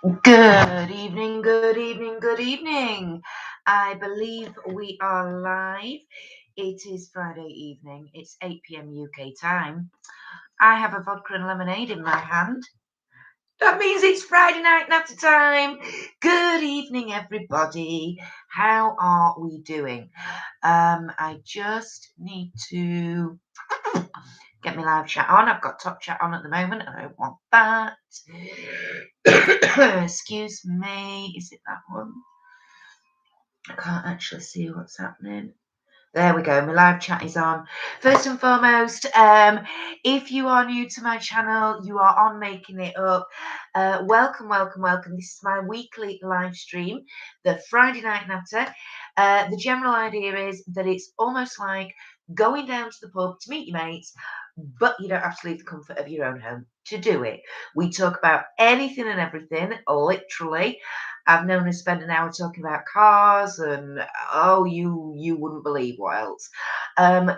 Good evening, good evening, good evening. I believe we are live. It is Friday evening. It's 8 p.m. UK time. I have a vodka and lemonade in my hand. That means it's Friday night natter time. Good evening, everybody. How are we doing? I just need to get my live chat on. I've got top chat on at the moment. I don't want that. Excuse me. Is it that one? I can't actually see what's happening. There we go. My live chat is on. First and foremost, if you are new to my channel, you are on Making It Up. Welcome, welcome, welcome. This is my weekly live stream, the Friday Night Natter. The general idea is that it's almost like going down to the pub to meet your mates, but you don't have to leave the comfort of your own home to do it. We talk about anything and everything, literally. I've known us spend an hour talking about cars and you wouldn't believe what else.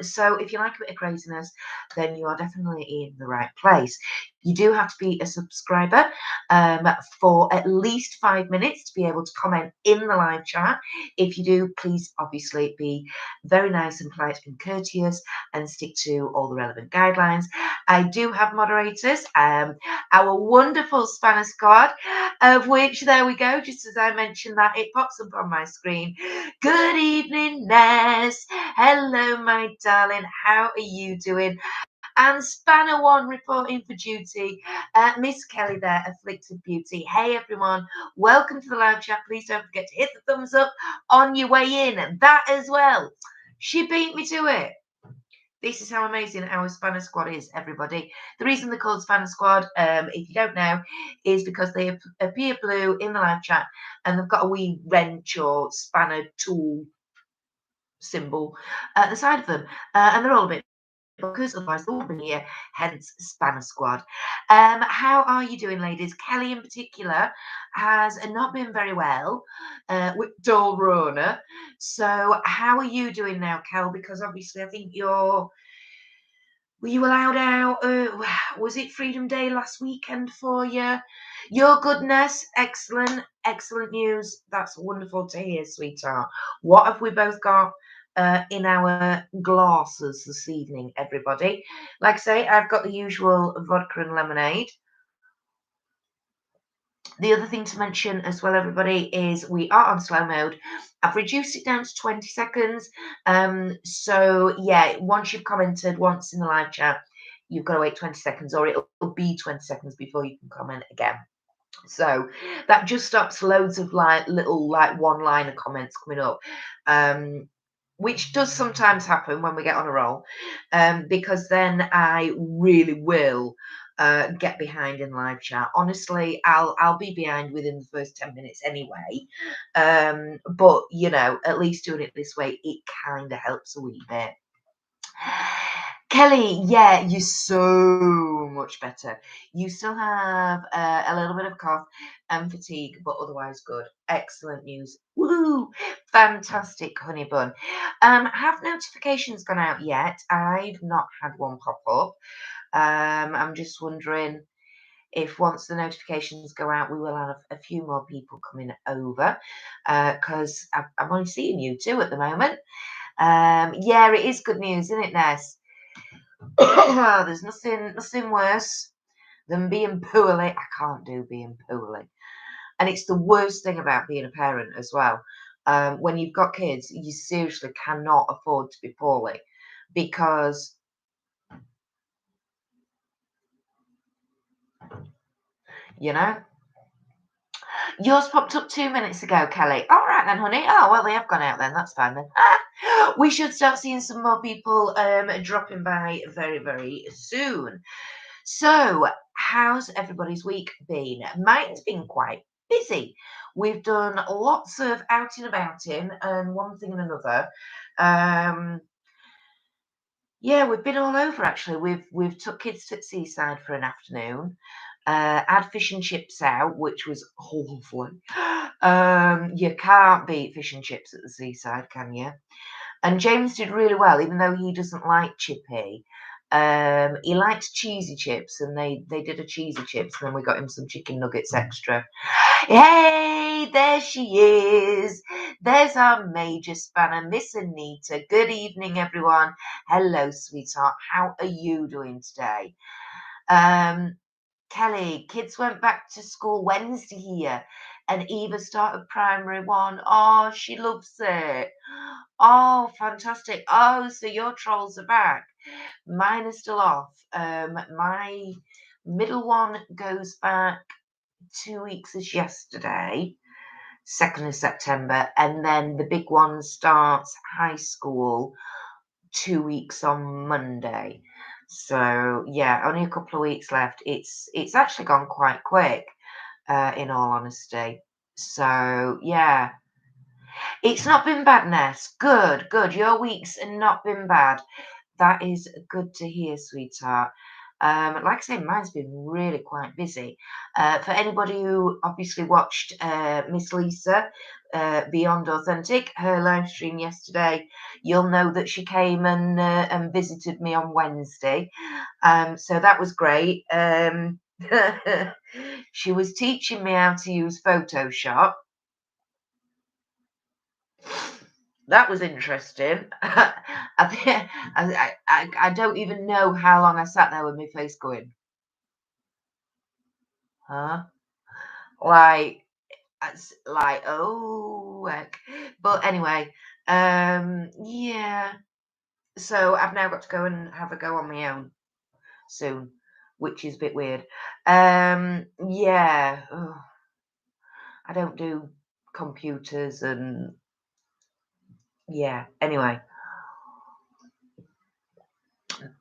So if you like a bit of craziness, then you are definitely in the right place. You do have to be a subscriber for at least 5 minutes to be able to comment in the live chat. If you do, please obviously be very nice and polite and courteous and stick to all the relevant guidelines. I do have moderators, our wonderful Spanner squad, of which, there we go, just as I mentioned that, it pops up on my screen. Good evening, Ness. Hello, my darling. How are you doing? And Spanner One reporting for duty. Miss Kelly there, Afflicted Beauty. Hey, everyone. Welcome to the live chat. Please don't forget to hit the thumbs up on your way in. That as well. She beat me to it. This is how amazing our Spanner Squad is, everybody. The reason they're called Spanner Squad, if you don't know, is because they appear blue in the live chat and they've got a wee wrench or spanner tool symbol at the side of them. And they're all a bit because otherwise they wouldn't be here, hence Spanner Squad. How are you doing, ladies? Kelly in particular has not been very well with dull Rona. So how are you doing now, Kel? Because obviously I think were you allowed out? Was it Freedom Day last weekend for you? Your goodness, excellent, excellent news. That's wonderful to hear, sweetheart. What have we both got in our glasses this evening, everybody? Like I say, I've got the usual vodka and lemonade. The other thing to mention as well, everybody, is we are on slow mode. I've reduced it down to 20 seconds. So, yeah, once you've commented once in the live chat, you've got to wait 20 seconds or it'll be 20 seconds before you can comment again. So that just stops loads of little one-liner comments coming up. Which does sometimes happen when we get on a roll, because then I really will get behind in live chat. Honestly, I'll be behind within the first 10 minutes anyway. But you know, at least doing it this way, it kind of helps a wee bit. Kelly, yeah, you're so much better. You still have a little bit of cough and fatigue, but otherwise good. Excellent news. Woo! Fantastic, honey bun. Have notifications gone out yet? I've not had one pop up. I'm just wondering if once the notifications go out, we will have a few more people coming over, because I'm only seeing you two at the moment. Yeah, it is good news, isn't it, Ness? There's nothing worse than being poorly. I can't do being poorly. And it's the worst thing about being a parent as well. When you've got kids, you seriously cannot afford to be poorly because, you know, yours popped up 2 minutes ago, Kelly. All right then, honey. Oh, well, they have gone out then. That's fine then. We should start seeing some more people dropping by very, very soon. So, how's everybody's week been? Mine's been quite busy. We've done lots of outing abouting and one thing and another. Yeah, we've been all over actually. We've took kids to Seaside for an afternoon. Had fish and chips out, which was awful. You can't beat fish and chips at the Seaside, can you? And James did really well, even though he doesn't like chippy. He liked cheesy chips, and they did a cheesy chips, and then we got him some chicken nuggets extra. Hey, there she is. There's our major spanner, Miss Anita. Good evening, everyone. Hello, sweetheart. How are you doing today? Kelly, kids went back to school Wednesday here, and Eva started primary one. Oh, she loves it. Oh, fantastic. Oh, so your trolls are back. Mine are still off. My middle one goes back 2 weeks as yesterday, 2nd of September, and then the big one starts high school 2 weeks on Monday. So yeah, only a couple of weeks left. It's actually gone quite quick, in all honesty. So yeah, it's not been bad, Ness. Good, good. Your weeks have not been bad. That is good to hear, sweetheart. Like I say, mine's been really quite busy. For anybody who obviously watched Miss Lisa, Beyond Authentic, her live stream yesterday, you'll know that she came and visited me on Wednesday. So that was great. She was teaching me how to use Photoshop. That was interesting. I don't even know how long I sat there with my face going, huh? Like, oh, heck. But anyway, yeah. So I've now got to go and have a go on my own soon, which is a bit weird. Yeah. Ugh. I don't do computers and yeah. Anyway,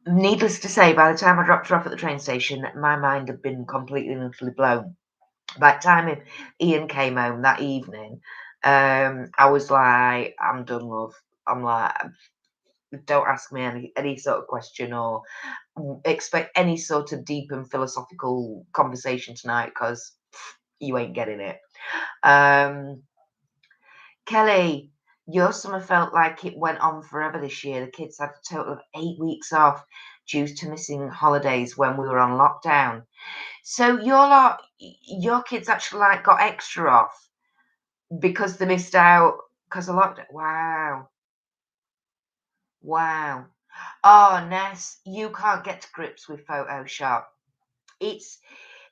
needless to say, by the time I dropped her off at the train station, my mind had been completely and utterly blown. By the time Ian came home that evening, I was like, I'm done, love. I'm like, don't ask me any sort of question or expect any sort of deep and philosophical conversation tonight because you ain't getting it. Kelly, your summer felt like it went on forever this year. The kids had a total of 8 weeks off due to missing holidays when we were on lockdown. So your kids actually like got extra off because they missed out because of lockdown. Wow, wow. Oh, Ness, you can't get to grips with Photoshop. It's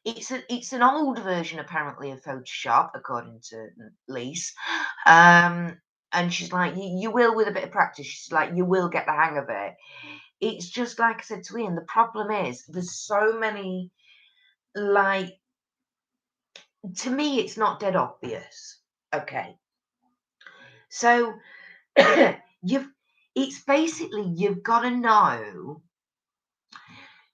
it's an old version apparently of Photoshop, according to Lise. And she's like, you will with a bit of practice. She's like, you will get the hang of it. It's just like I said to Ian. The problem is there's so many like to me, it's not dead obvious. Okay. So you've it's basically you've got to know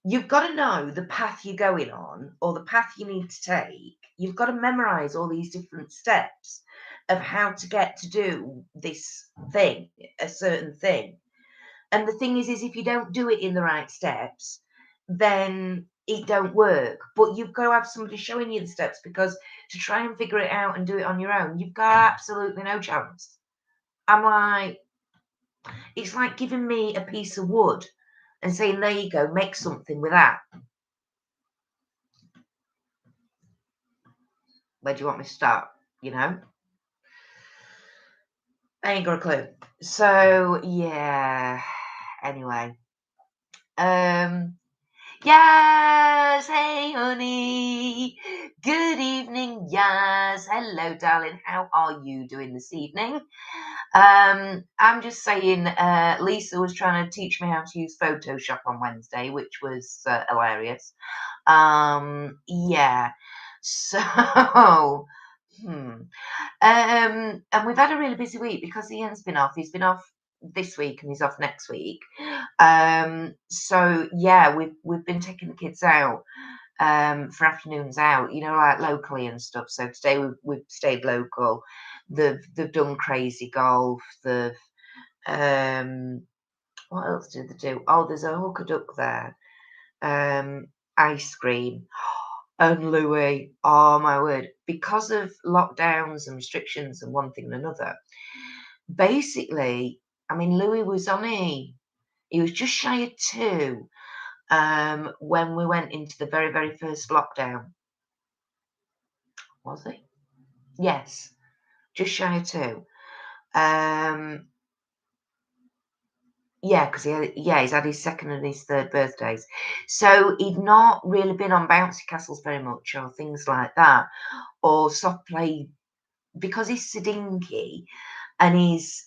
the path you're going on or the path you need to take. You've got to memorize all these different steps of how to get to do this thing, a certain thing. And the thing is if you don't do it in the right steps, then it don't work. But you've got to have somebody showing you the steps because to try and figure it out and do it on your own, you've got absolutely no chance. I'm like, it's like giving me a piece of wood and saying, there you go, make something with that. Where do you want me to start? You know? I ain't got a clue. So yeah. Anyway. Yes, hey honey. Good evening, yes. Hello, darling. How are you doing this evening? I'm just saying, Lisa was trying to teach me how to use Photoshop on Wednesday, which was hilarious. Yeah. So, and we've had a really busy week because Ian's been off. He's been off this week and he's off next week. So yeah, we've been taking the kids out for afternoons out, you know, like locally and stuff. So today we've stayed local. They've done crazy golf. They've what else did they do? Oh, there's a hooker duck there. Ice cream. And Louis, oh my word, because of lockdowns and restrictions and one thing and another, basically, I mean, Louis was he was just shy of 2 when we went into the very, very first lockdown. Was he? Yes, just shy of 2. Um, yeah, because he's had his 2nd and his 3rd birthdays. So he'd not really been on bouncy castles very much or things like that, or soft play because he's Sidinky and his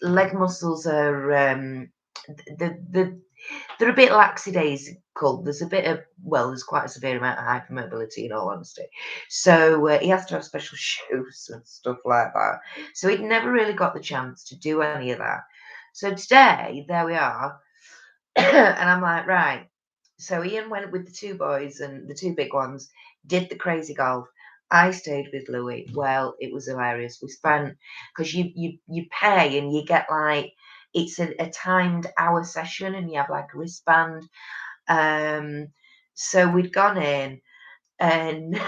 leg muscles are the they're a bit lackadaisical. There's a bit of, well, there's quite a severe amount of hypermobility in all honesty. So he has to have special shoes and stuff like that. So he'd never really got the chance to do any of that. So today, there we are. And I'm like, right. So Ian went with the 2 boys and the 2 big ones, did the crazy golf. I stayed with Louis. Well, it was hilarious. We spent, because you pay and you get like, it's a timed hour session and you have like a wristband. Um, so we'd gone in and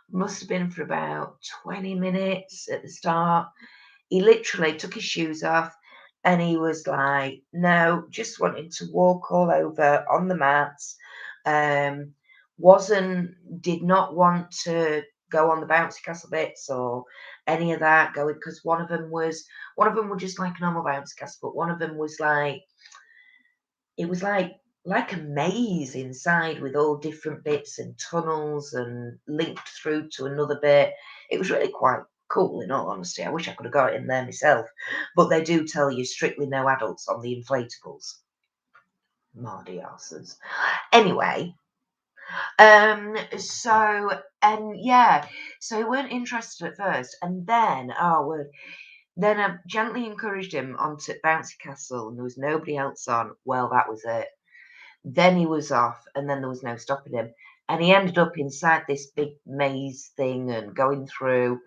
must have been for about 20 minutes at the start. He literally took his shoes off and he was like, no, just wanting to walk all over on the mats. Um, did not want to go on the bouncy castle bits or any of that going, because one of them was just like a normal bouncy castle, but one of them was like, it was like a maze inside with all different bits and tunnels and linked through to another bit. It was really quite cool, in all honesty. I wish I could have got it in there myself. But they do tell you strictly no adults on the inflatables. Mardy asses. Anyway, so we weren't interested at first, and then then I gently encouraged him onto Bouncy Castle, and there was nobody else on. Well, that was it. Then he was off, and then there was no stopping him. And he ended up inside this big maze thing and going through,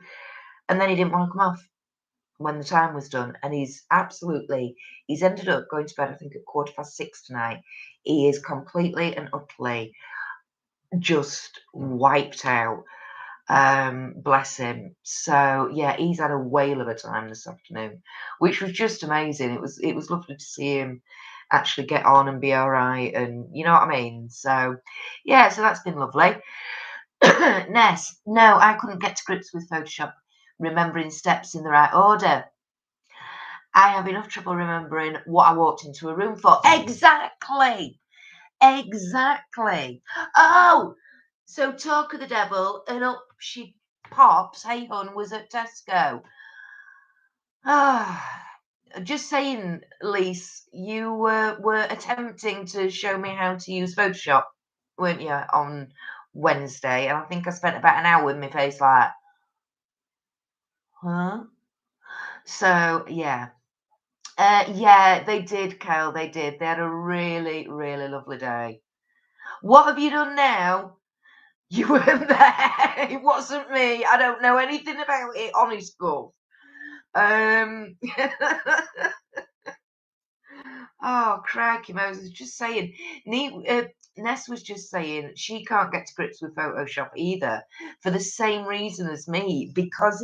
and then he didn't want to come off when the time was done. And he's ended up going to bed, I think, at 6:15 tonight. He is completely and utterly just wiped out. Bless him. So yeah, he's had a whale of a time this afternoon, which was just amazing. It was lovely to see him actually get on and be all right, and you know what I mean. So yeah, so that's been lovely. Ness, no, I couldn't get to grips with Photoshop, remembering steps in the right order. I have enough trouble remembering what I walked into a room for. Exactly. Exactly. Oh, so talk of the devil, and up she pops. Hey, hun, was at Tesco. Ah, just saying, Lise, you were attempting to show me how to use Photoshop, weren't you, on Wednesday? And I think I spent about an hour with my face like, huh? So yeah. Yeah, they did, Cal. They did. They had a really, really lovely day. What have you done now? You weren't there. It wasn't me. I don't know anything about it, honest Gov. Um, oh, crikey, Moses. Just saying. Ness was just saying she can't get to grips with Photoshop either for the same reason as me, because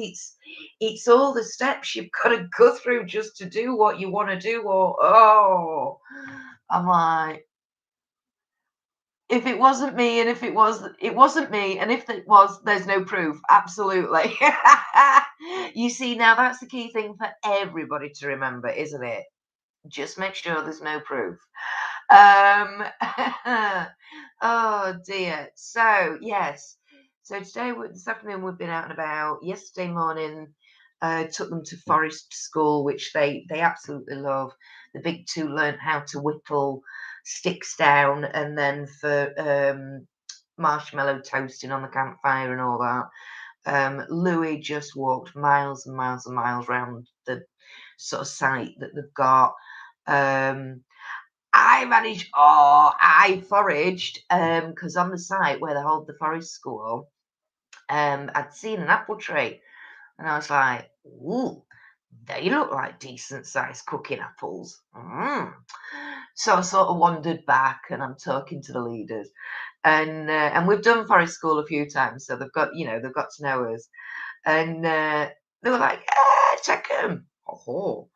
it's all the steps you've got to go through just to do what you want to do. Or, oh, I'm like, if it wasn't me, and if it was, it wasn't me, and if it was, there's no proof. Absolutely. You see, now that's the key thing for everybody to remember, isn't it? Just make sure there's no proof. Um, oh dear. So yes. So this afternoon, we've been out and about. Yesterday morning, took them to forest school, which they absolutely love. The big 2 learnt how to whittle sticks down, and then for marshmallow toasting on the campfire and all that. Louis just walked miles and miles and miles around the sort of site that they've got. I foraged, because on the site where they hold the forest school, I'd seen an apple tree, and I was like, ooh, they look like decent sized cooking apples. So I sort of wandered back, and I'm talking to the leaders, and we've done forest school a few times, so they've got to know us, and they were like, check them. Oh,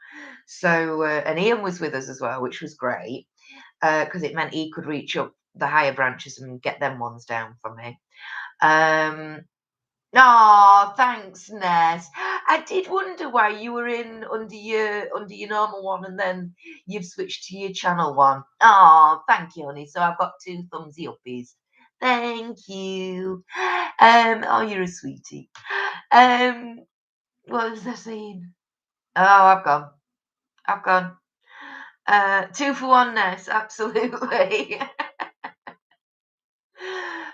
so and Ian was with us as well, which was great, because it meant he could reach up the higher branches and get them ones down for me. Um, Oh, thanks, Ness. I did wonder why you were in under your normal one and then you've switched to your channel one. Oh, thank you, honey. So I've got 2 thumbsy uppies. Thank you. Oh, you're a sweetie. Um, what was I saying? Oh, I've gone. I've gone. 2 for 1, Ness. Absolutely.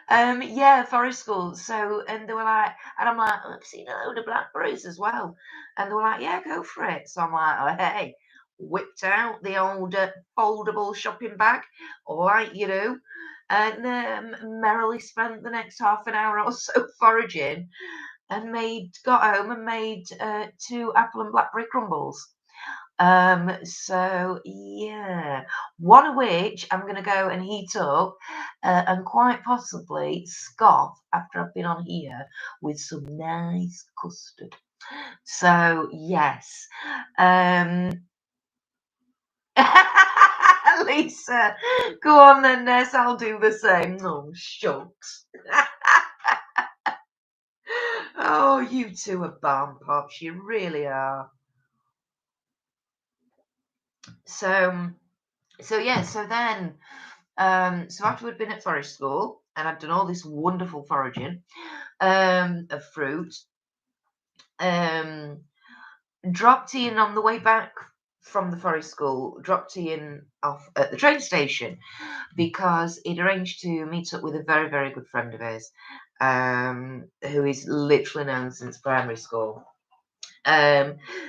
Yeah, forest school. So, and they were like, and I'm like, I've seen a load of blackberries as well. And they were like, yeah, go for it. So I'm like, oh, hey, whipped out the old foldable shopping bag, like you do, and merrily spent the next half an hour or so foraging and got home and made 2 apple and blackberry crumbles. So yeah, one of which I'm going to go and heat up and quite possibly scoff after I've been on here with some nice custard. So yes, um, Lisa, go on then, Ness. I'll do the same. Oh shucks. Oh, you two are barn pops. You really are. So, so yeah. So then. So after we'd been at forest school and I'd done all this wonderful foraging of fruit, um, dropped in on the way back from the forest school, dropped in off at the train station because he'd arranged to meet up with a very, very good friend of his, who is literally known since primary school.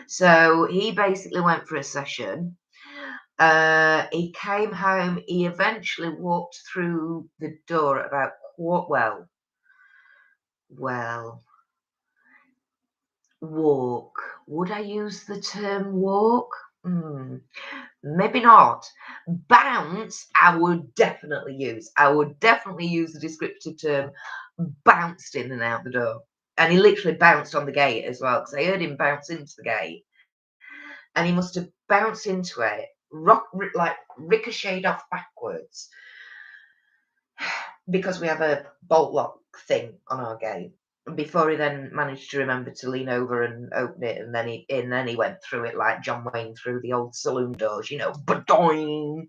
So he basically went for a session. He came home. He eventually walked through the door at about well, walk. Would I use the term walk? Maybe not. Bounce, I would definitely use. I would definitely use the descriptive term bounced in and out the door. And he literally bounced on the gate as well, because I heard him bounce into the gate. And he must have bounced into it, like ricocheted off backwards, because we have a bolt lock thing on our gate. Before he then managed to remember to lean over and open it, and then he went through it like John Wayne through the old saloon doors, badoing.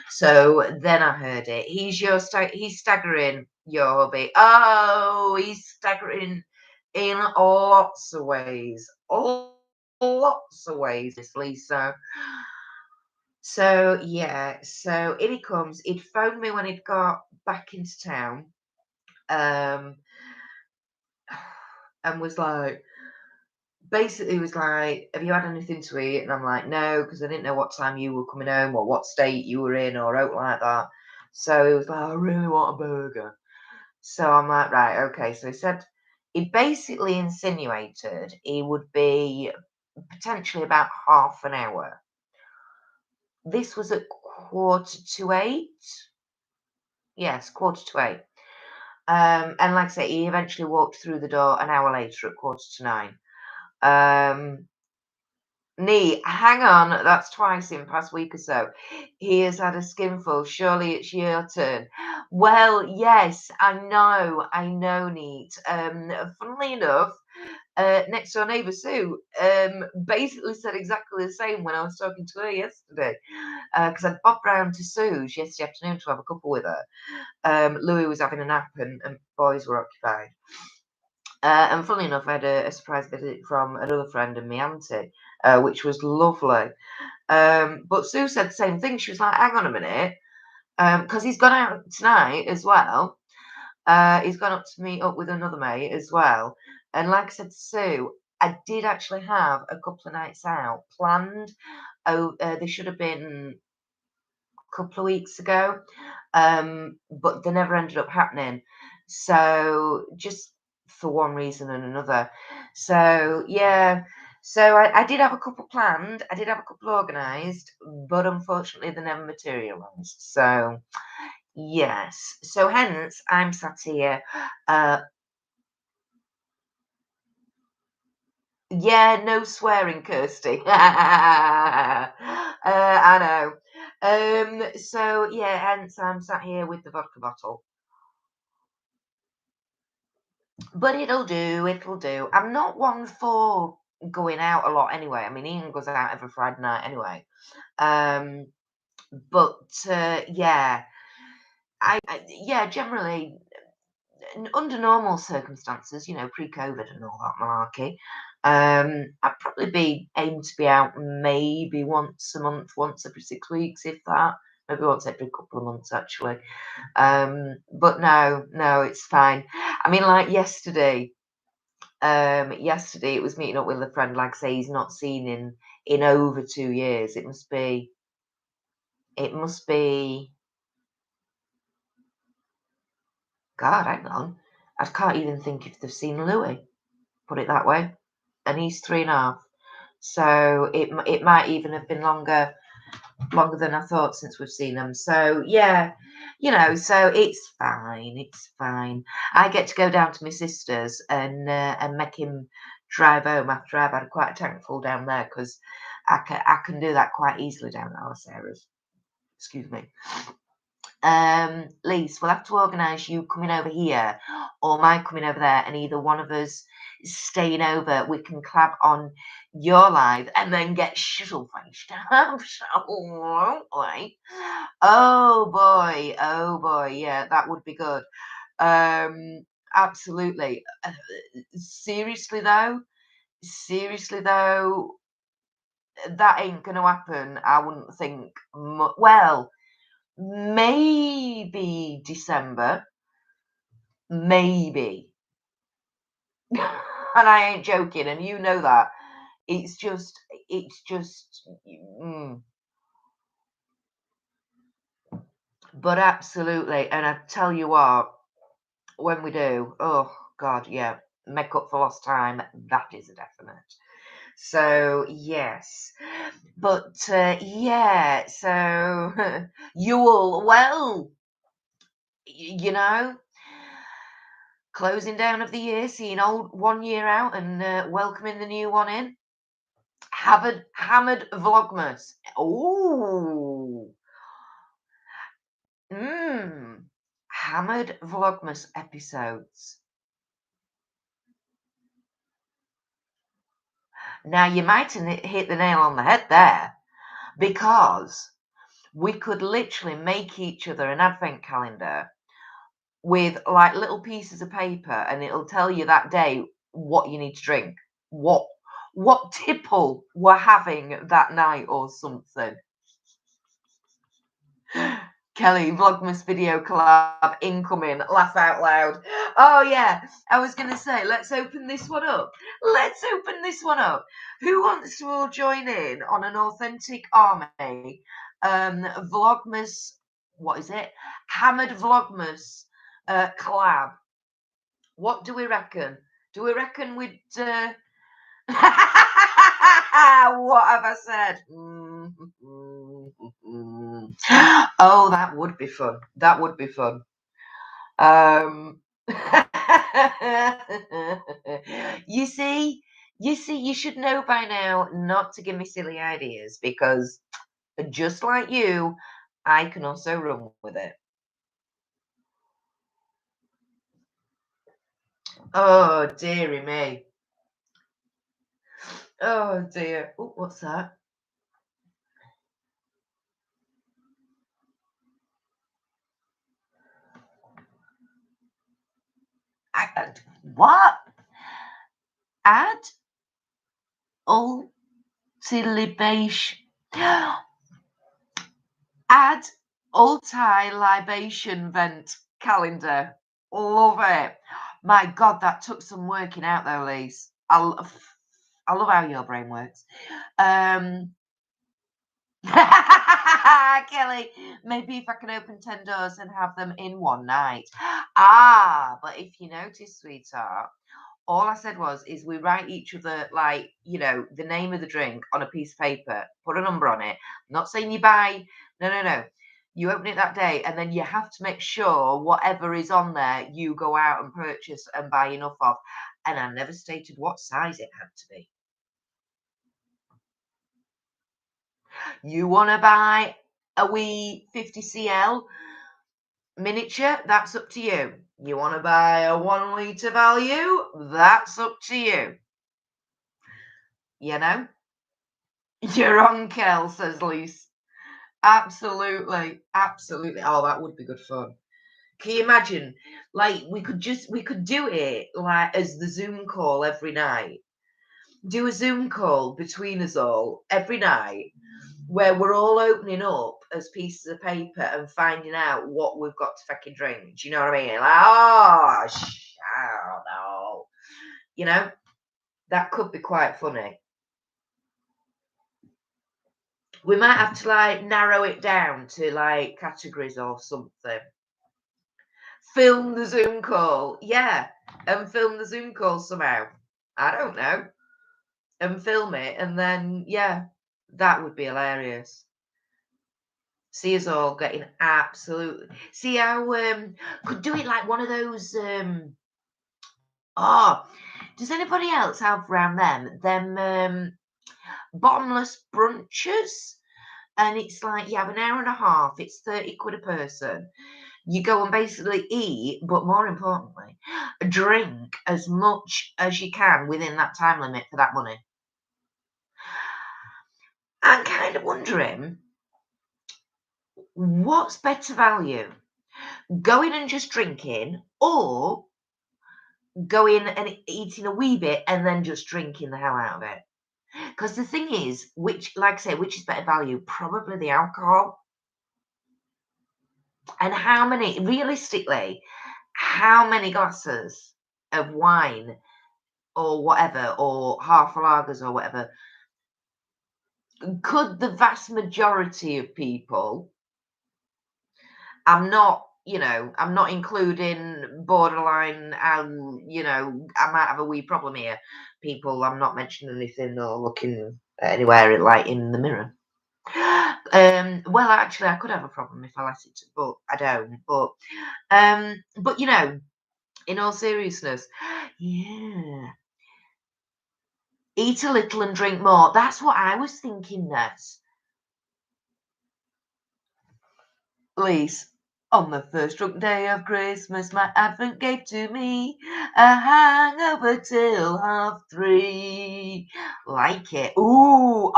So then I heard it. He's staggering, your hubby. Oh, he's staggering in lots of ways. Lots of ways, Miss Lisa. So yeah, so in he comes. He'd phoned me when he'd got back into town, and was like, basically was like, have you had anything to eat? And I'm like, no, because I didn't know what time you were coming home or what state you were in or out like that. So he was like, I really want a burger. So I'm like, right, okay. So he basically insinuated he would be potentially about half an hour. This was at 7:45. Yes, 7:45. And like I say, he eventually walked through the door an hour later at 8:45. Nee, hang on, that's twice in the past week or so. He has had a skinful. Surely it's your turn. Well, yes, I know, Neat. Funnily enough, next door neighbour Sue basically said exactly the same when I was talking to her yesterday. Because I'd popped round to Sue's yesterday afternoon to have a couple with her. Louis was having a nap and boys were occupied. And funnily enough, I had a surprise visit from another friend and my auntie, which was lovely. But Sue said the same thing. She was like, hang on a minute, because he's gone out tonight as well. He's gone up to meet up with another mate as well. And like I said to Sue, I did actually have a couple of nights out planned. Oh, they should have been a couple of weeks ago, but they never ended up happening. So just for one reason and another. So yeah. So I did have a couple planned. I did have a couple organised, but unfortunately they never materialised. So yes. So hence I'm sat here. Yeah, no swearing, Kirsty. I know. So yeah, hence I'm sat here with the vodka bottle. But it'll do. I'm not one for going out a lot anyway. I mean, Ian goes out every Friday night anyway. But yeah, yeah, generally under normal circumstances, you know, pre-COVID and all that malarkey, I'd probably be aim to be out maybe once a month, once every 6 weeks, if that. Maybe once every couple of months actually. But no, it's fine. I mean, like yesterday it was meeting up with a friend, like I say, he's not seen in over 2 years. It must be God, hang on. I can't even think if they've seen Louis, put it that way. And he's 3.5. So it might even have been longer than I thought since we've seen them. So yeah, you know, so it's fine. I get to go down to my sister's and make him drive home after I've had quite a tank full down there, because I can do that quite easily down at our Sarah's. Excuse me. Lise, we'll have to organise you coming over here or my coming over there, and either one of us staying over. We can clap on your live and then get shizzle faced. Oh boy, yeah, that would be good. Absolutely. Seriously though, that ain't gonna happen. I wouldn't think. Well, maybe December, maybe. And I ain't joking, and you know that. It's just, mm. But absolutely. And I tell you what, when we do, oh God, yeah, make up for lost time. That is a definite. So yes, but yeah, so Yule, well, you know, closing down of the year, seeing old 1 year out and welcoming the new one in. Hammered Vlogmas. Oh, Hammered Vlogmas episodes. Now you might hit the nail on the head there, because we could literally make each other an advent calendar with like little pieces of paper, and it'll tell you that day what you need to drink, what tipple we're having that night or something. Kelly, Vlogmas video collab incoming, laugh out loud. Oh yeah, I was going to say, let's open this one up. Who wants to all join in on an authentic army Vlogmas, what is it? Hammered Vlogmas collab. What do we reckon? Do we reckon we'd... What have I said? Oh, that would be fun. You see, you should know by now not to give me silly ideas, because just like you, I can also run with it. Oh, dearie me. Oh, dear. Oh, what's that? What? Add ulti-libation. Add ulti-libation vent calendar. Love it. My God, that took some working out though, Lise. I love how your brain works. Kelly, maybe if I can open 10 doors and have them in one night. But if you notice, sweetheart, all I said is we write each other, like, you know, the name of the drink on a piece of paper, put a number on it. I'm not saying you buy, no. You open it that day, and then you have to make sure whatever is on there, you go out and purchase and buy enough of. And I never stated what size it had to be. You want to buy a wee 50 cl miniature? That's up to you. You want to buy a 1 litre value? That's up to you. You know? You're on, Kel, says Lise. Absolutely. Absolutely. Oh, that would be good fun. Can you imagine? Like, we could do it like as the Zoom call every night. Do a Zoom call between us all every night where we're all opening up as pieces of paper and finding out what we've got to fucking drink. Do you know what I mean? Like, oh, I don't know. You know, that could be quite funny. We might have to like narrow it down to like categories or something. Film the Zoom call, yeah, and film the Zoom call somehow. I don't know, and film it, and then yeah, that would be hilarious. See us all getting absolutely. See how could do it like one of those. Oh, does anybody else have around them bottomless brunches? And it's like you have an hour and a half. It's 30 quid a person. You go and basically eat, but more importantly, drink as much as you can within that time limit for that money. I'm kind of wondering what's better value, going and just drinking, or going and eating a wee bit and then just drinking the hell out of it. Because the thing is, which, like I say, which is better value? Probably the alcohol. And how many, realistically, how many glasses of wine or whatever, or half lagers or whatever, could the vast majority of people, I'm not including borderline, I might have a wee problem here. People, I'm not mentioning anything or looking anywhere like in the mirror. Well, actually, I could have a problem if I let it, but I don't. But in all seriousness, yeah, eat a little and drink more. That's what I was thinking. Lise, on the first drunk day of Christmas, my advent gave to me a hangover till 3:30. Like it. Ooh,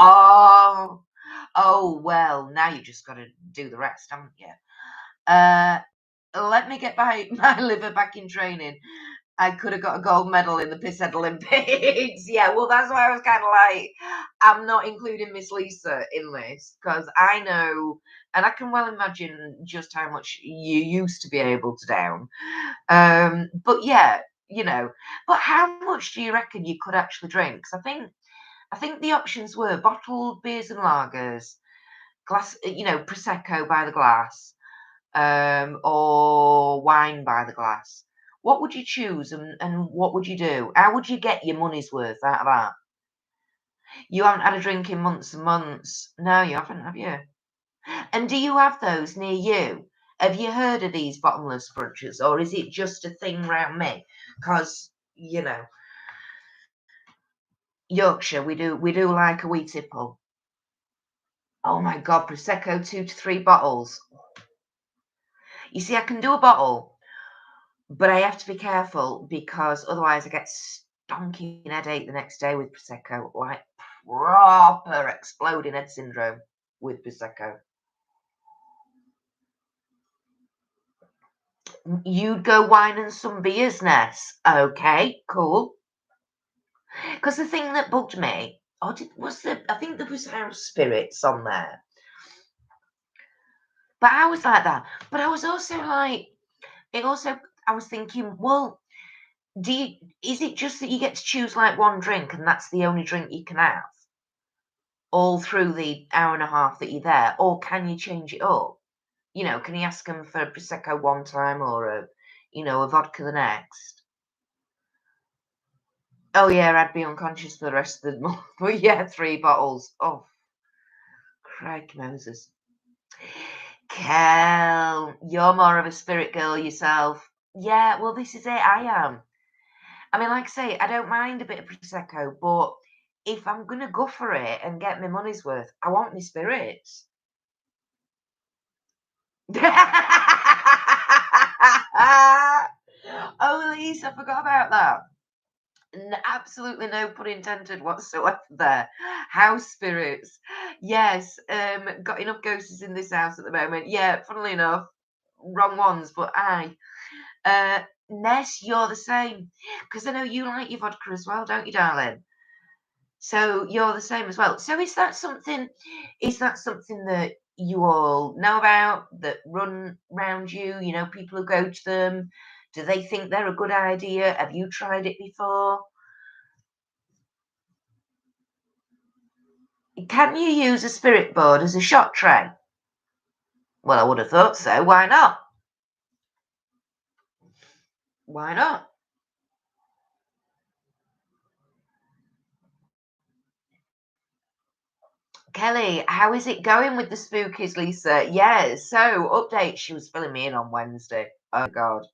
oh, well, now you just got to do the rest, haven't you? Let me get my liver back in training. I could have got a gold medal in the Pisshead Olympics. Yeah, well, that's why I was kind of like, I'm not including Miss Lisa in this because I know, and I can well imagine just how much you used to be able to down. But yeah, but how much do you reckon you could actually drink? 'Cause I think the options were bottled beers and lagers, glass, prosecco by the glass, or wine by the glass. What would you choose and what would you do? How would you get your money's worth out of that? You haven't had a drink in months and months. No, you haven't, have you? And do you have those near you? Have you heard of these bottomless brunches, or is it just a thing round me? Because, Yorkshire, we do like a wee tipple. Oh my God, Prosecco 2 to 3 bottles. You see, I can do a bottle, but I have to be careful because otherwise I get stonking headache the next day with Prosecco, like proper exploding head syndrome with Prosecco. You'd go wine and some beers, Ness. Okay, cool. Because the thing that bugged me, I think there was house spirits on there. But I was like that. But I was also like, I was thinking, well, is it just that you get to choose like one drink and that's the only drink you can have all through the hour and a half that you're there? Or can you change it up? Can you ask them for a Prosecco one time or a vodka the next? Oh yeah, I'd be unconscious for the rest of the month. But yeah, 3 bottles. Oh, crikey Moses. Kel, you're more of a spirit girl yourself. Yeah, well, this is it. I am. I mean, like I say, I don't mind a bit of Prosecco, but if I'm going to go for it and get my money's worth, I want my spirits. Oh, Lisa, I forgot about that. Absolutely no pun intended whatsoever there. House spirits. Yes, got enough ghosts in this house at the moment. Yeah, funnily enough, wrong ones, but aye. Ness, you're the same. Because I know you like your vodka as well, don't you, darling? So you're the same as well. So is that something that you all know about, that run round you, people who go to them? Do they think they're a good idea? Have you tried it before? Can you use a spirit board as a shot tray? Well, I would have thought so. Why not? Why not? Kelly, how is it going with the spookies, Lisa? Yeah, so update. She was filling me in on Wednesday. Oh, God.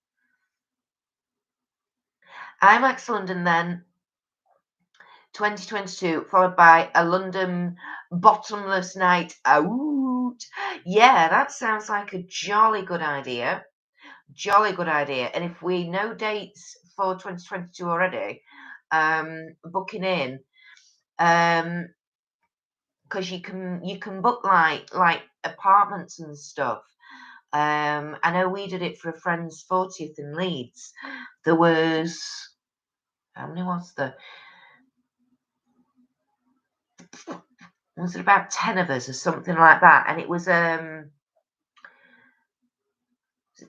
IMAX London then, 2022, followed by a London bottomless night out. Yeah, that sounds like a jolly good idea. Jolly good idea. And if we know dates for 2022 already, booking in, because you can book like apartments and stuff. I know we did it for a friend's 40th in Leeds. There was, how many was there? Was it about 10 of us or something like that? And it was it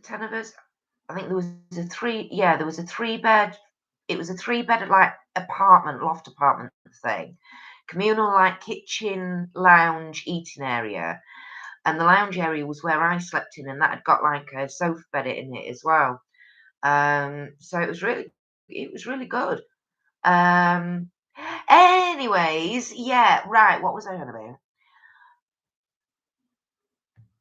10 of us? I think there was there was a three bed. It was a three-bed like apartment, loft apartment thing. Communal like kitchen, lounge, eating area. And the lounge area was where I slept in, and that had got like a sofa bed in it as well. So it was really good. Um, anyways, yeah, right. What was I on about?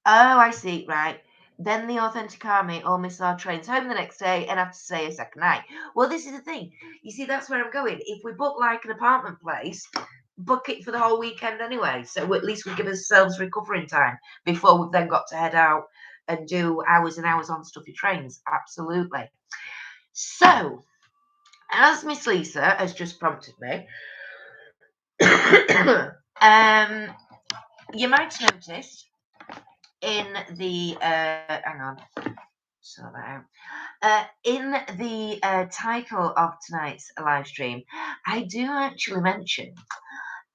Oh, I see. Right. Then the authentic army all miss our trains home the next day and have to stay a second night. Well, this is the thing. You see, that's where I'm going. If we book like an apartment place, book it for the whole weekend anyway. So at least we give ourselves recovering time before we've then got to head out and do hours and hours on stuffy trains. Absolutely. So, as Miss Lisa has just prompted me, um, you might have noticed in the hang on, sort that out. In the title of tonight's live stream, I do actually mention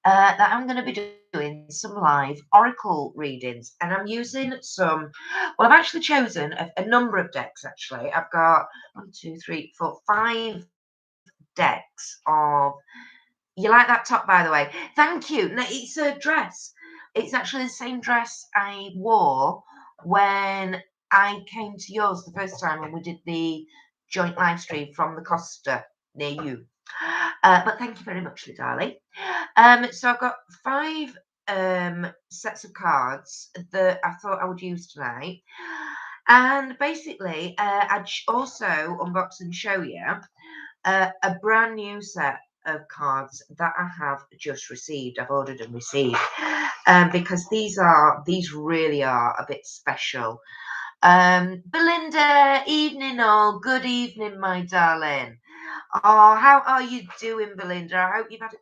that I'm going to be doing some live oracle readings, and I'm using some. Well, I've actually chosen a number of decks. Actually, I've got 1, 2, 3, 4, 5 decks of. You like that top, by the way? Thank you. No, it's a dress. It's actually the same dress I wore when I came to yours the first time when we did the joint live stream from the Costa near you. But thank you very much, darling. So I've got 5 sets of cards that I thought I would use tonight. And basically, I'd also unbox and show you a brand new set of cards that I have just received. I've ordered and received because these really are a bit special. Belinda, evening all. Good evening, my darling. Oh, how are you doing, Belinda? I hope you've had a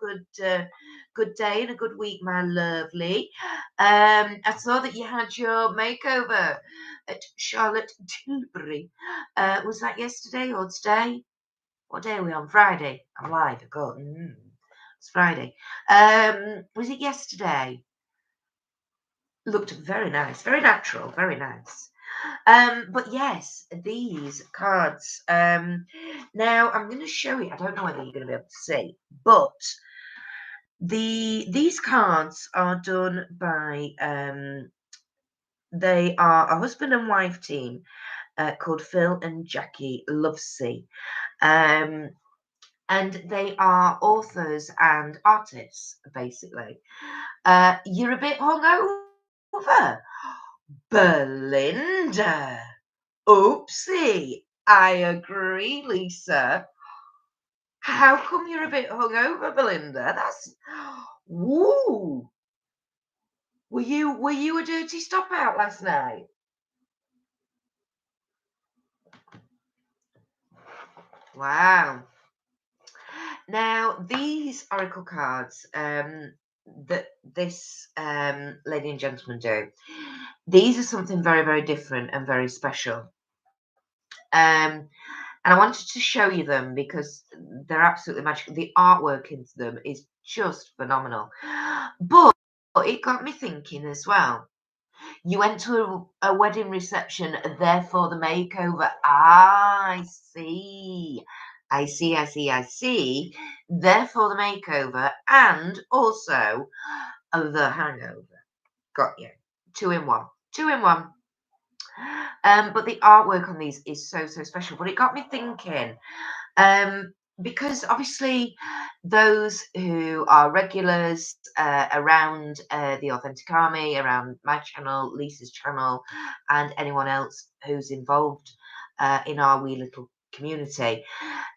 good day and a good week, my lovely. I saw that you had your makeover at Charlotte Tilbury. Was that yesterday or today? What day are we on? Friday. I'm live. I got. It's Friday. Was it yesterday? Looked very nice, very natural, very nice. But yes, these cards. Now I'm going to show you. I don't know whether you're going to be able to see, but these cards are done by. They are a husband and wife team called Phil and Jackie Lovesey. And they are authors and artists, basically. You're a bit hungover, Belinda. Oopsie. I agree, Lisa. How come you're a bit hungover, Belinda? That's woo. Were you a dirty stop out last night? Wow. Now, these oracle cards that this lady and gentleman do, these are something very, very different and very special. And I wanted to show you them because they're absolutely magical. The artwork into them is just phenomenal. But it got me thinking as well. You went to a wedding reception, therefore the makeover. I see. I see, I see, I see. Therefore the makeover and also the hangover. Got you. Two in one. Two in one. But the artwork on these is so, so special. But it got me thinking, because obviously those who are regulars around the Authentic Army, around my channel, Lisa's channel, and anyone else who's involved in our wee little community,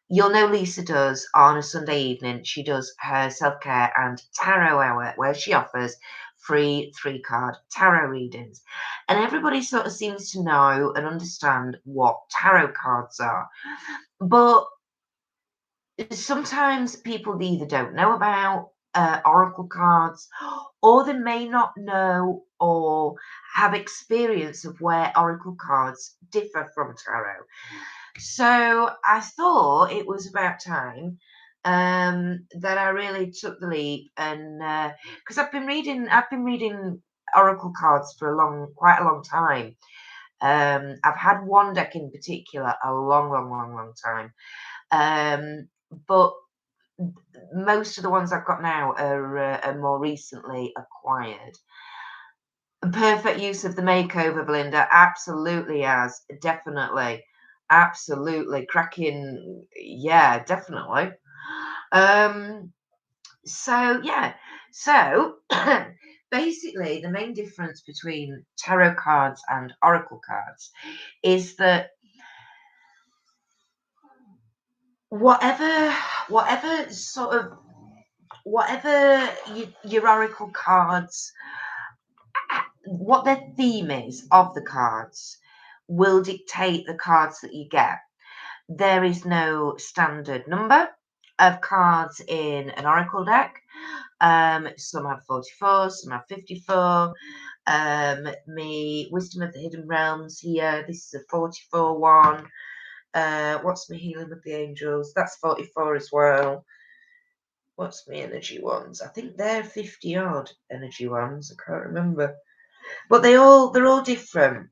you'll know Lisa does on a Sunday evening, she does her self-care and tarot hour where she offers free 3-card tarot readings. And everybody sort of seems to know and understand what tarot cards are. But sometimes people either don't know about oracle cards, or they may not know or have experience of where oracle cards differ from tarot. So I thought it was about time that I really took the leap, and because I've been reading oracle cards for quite a long time. I've had one deck in particular a long time. But most of the ones I've got now are more recently acquired. Perfect use of the makeover, Belinda. Absolutely, as definitely, absolutely cracking. Yeah, definitely. So yeah, so basically, the main difference between tarot cards and oracle cards is that whatever your oracle cards, what their theme is of the cards will dictate the cards that you get. There is no standard number of cards in an oracle deck. Some have 44, some have 54. Me Wisdom of the Hidden Realms here, this is a 44 one. What's my Healing with the Angels? That's 44 as well. What's my energy ones? I think they're 50 odd energy ones. I can't remember. But they're all different.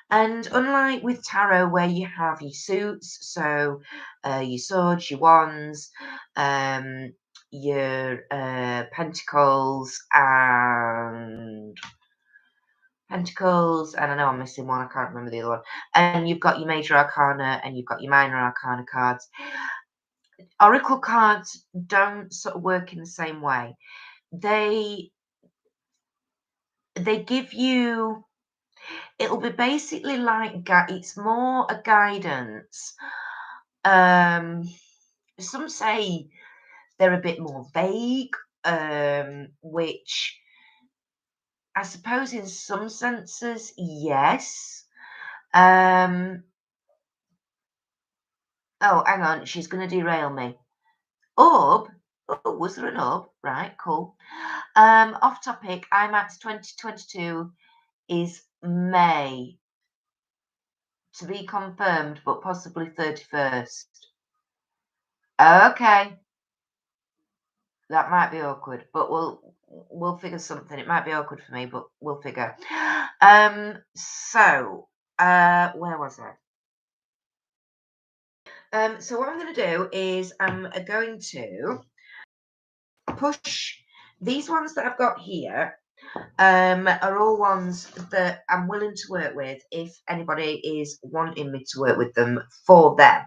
And unlike with tarot, where you have your suits, so your swords, your wands, your pentacles, and I know I'm missing one, I can't remember the other one. And you've got your major arcana and you've got your minor arcana cards. Oracle cards don't sort of work in the same way. They give you, it'll be basically like it's more a guidance. Some say they're a bit more vague, which I suppose in some senses, yes. Oh, hang on, she's going to derail me. Orb? Oh, was there an orb? Right, cool. Off topic, IMAX 2022 is May. To be confirmed, but possibly 31st. Okay. That might be awkward, but we'll figure something. It might be awkward for me, but we'll figure. So where was I? So what I'm going to do is I'm going to push these ones that I've got here. Are all ones that I'm willing to work with if anybody is wanting me to work with them for them.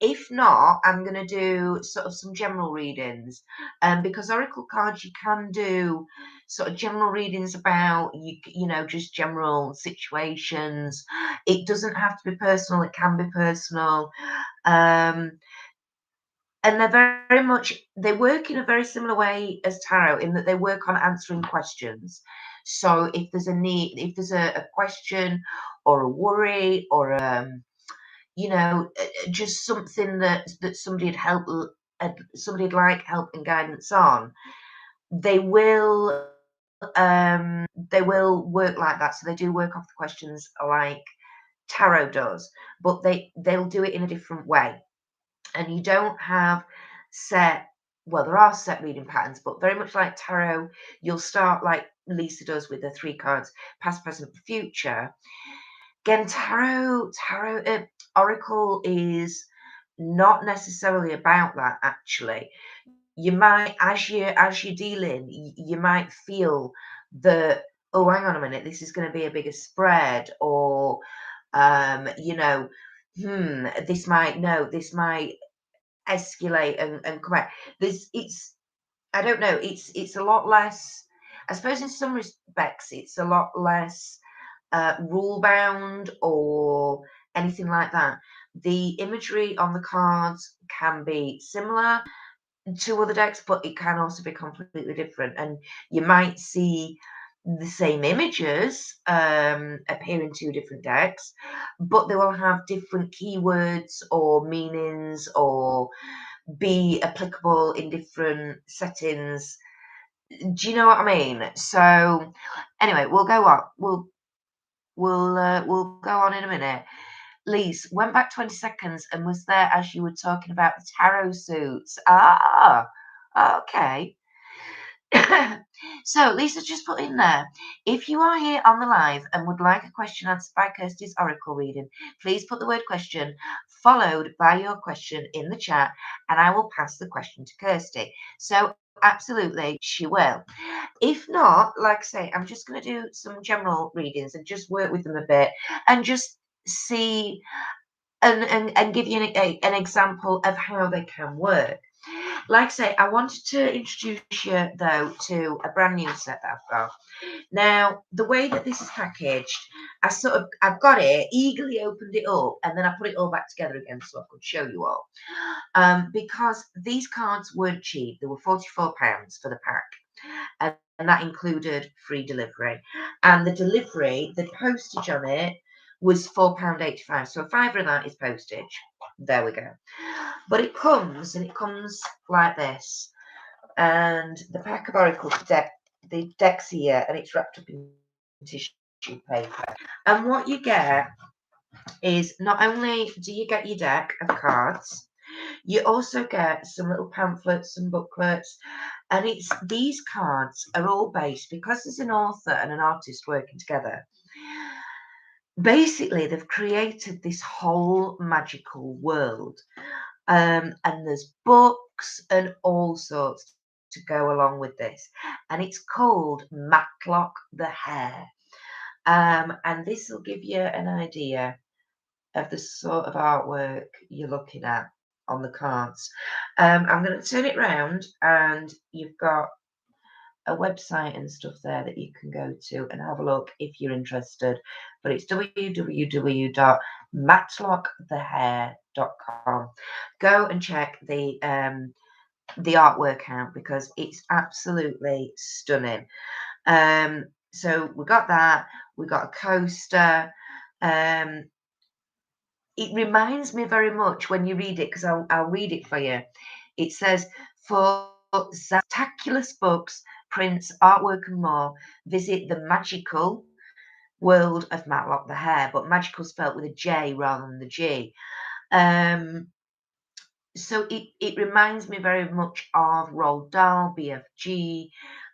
If not, I'm going to do sort of some general readings, because oracle cards, you can do sort of general readings about you know, just general situations. It doesn't have to be personal, it can be personal. And they're very much, they work in a very similar way as tarot in that they work on answering questions. So if there's a need, if there's a question or a worry or you know, just something that somebody'd somebody'd like help and guidance on, they will work like that. So they do work off the questions like tarot does, but they'll do it in a different way. And you don't have set, well, there are set reading patterns, but very much like tarot, you'll start like Lisa does with the 3 cards, past, present, future. Again, oracle is not necessarily about that. Actually, you might, as you're dealing, you might feel that, oh, hang on a minute, this is going to be a bigger spread, or you know, this might escalate and come out. It's, I don't know, it's a lot less. I suppose in some respects, it's a lot less rule bound or anything like that. The imagery on the cards can be similar to other decks, but it can also be completely different. And you might see the same images appear in 2 different decks, but they will have different keywords or meanings, or be applicable in different settings. Do you know what I mean? So anyway, we'll go on. We'll go on in a minute. Lise went back 20 seconds and was there as you were talking about the tarot suits. Ah, okay. So Lisa's just put in there, if you are here on the live and would like a question answered by Kirsty's oracle reading, please put the word question followed by your question in the chat and I will pass the question to Kirsty. So absolutely, she will. If not, like I say, I'm just going to do some general readings and just work with them a bit and just see and give you an example of how they can work. Like I say, I wanted to introduce you though to a brand new set that I've got. Now, the way that this is packaged, I've got it, eagerly opened it up, and then I put it all back together again so I could show you all. Because these cards weren't cheap. They were £44 for the pack. And that included free delivery. And the delivery, the postage on it was £4.85. So a fiver of that is postage. There we go. But it comes like this. And the pack of oracle deck, the deck's here, and it's wrapped up in tissue paper. And what you get is, not only do you get your deck of cards, you also get some little pamphlets, some booklets, and these cards are all based, because there's an author and an artist working together. Basically, they've created this whole magical world, and there's books and all sorts to go along with this, and it's called Matlock the Hare. And this will give you an idea of the sort of artwork you're looking at on the cards. I'm going to turn it round, and you've got a website and stuff there that you can go to and have a look if you're interested. But it's www.matlockthehare.com. Go and check the artwork out because it's absolutely stunning. So we got that. We got a coaster. It reminds me very much when you read it, because I'll read it for you. It says, for spectacular books, prints, artwork and more, visit the magical world of Matlock the Hare, but magical spelt with a J rather than the G. So it reminds me very much of Roald Dahl, BFG,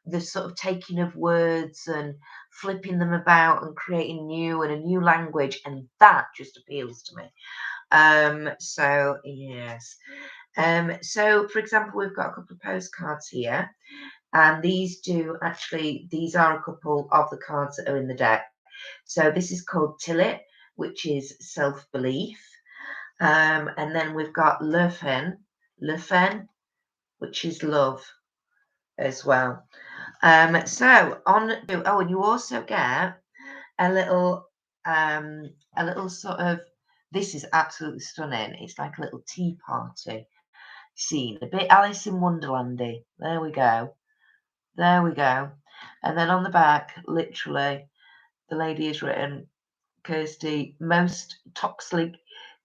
the sort of taking of words and flipping them about and creating new and a new language, and that just appeals to me. So yes. So for example, we've got a couple of postcards here, and these are a couple of the cards that are in the deck. So this is called Tillit, which is self-belief. And then we've got Le Fen, which is love as well. So and you also get a little sort of, this is absolutely stunning. It's like a little tea party scene, a bit Alice in Wonderlandy. There we go. And then on the back, literally, the lady has written, Kirsty, most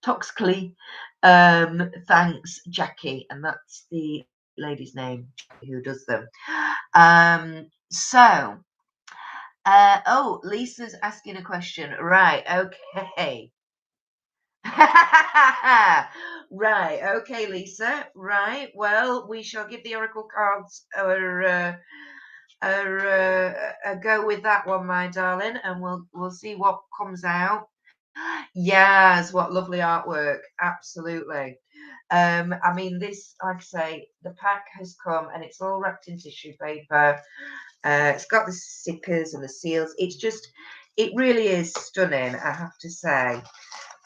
toxically. Thanks, Jackie, and that's the lady's name who does them. Oh, Lisa's asking a question. Right, okay. Right, okay, Lisa. Right, well, we shall give the oracle cards a go with that one, my darling, and we'll see what comes out. Yes, what lovely artwork. Absolutely. I mean, this, like I say, the pack has come and it's all wrapped in tissue paper. It's got the stickers and the seals. It really is stunning, I have to say.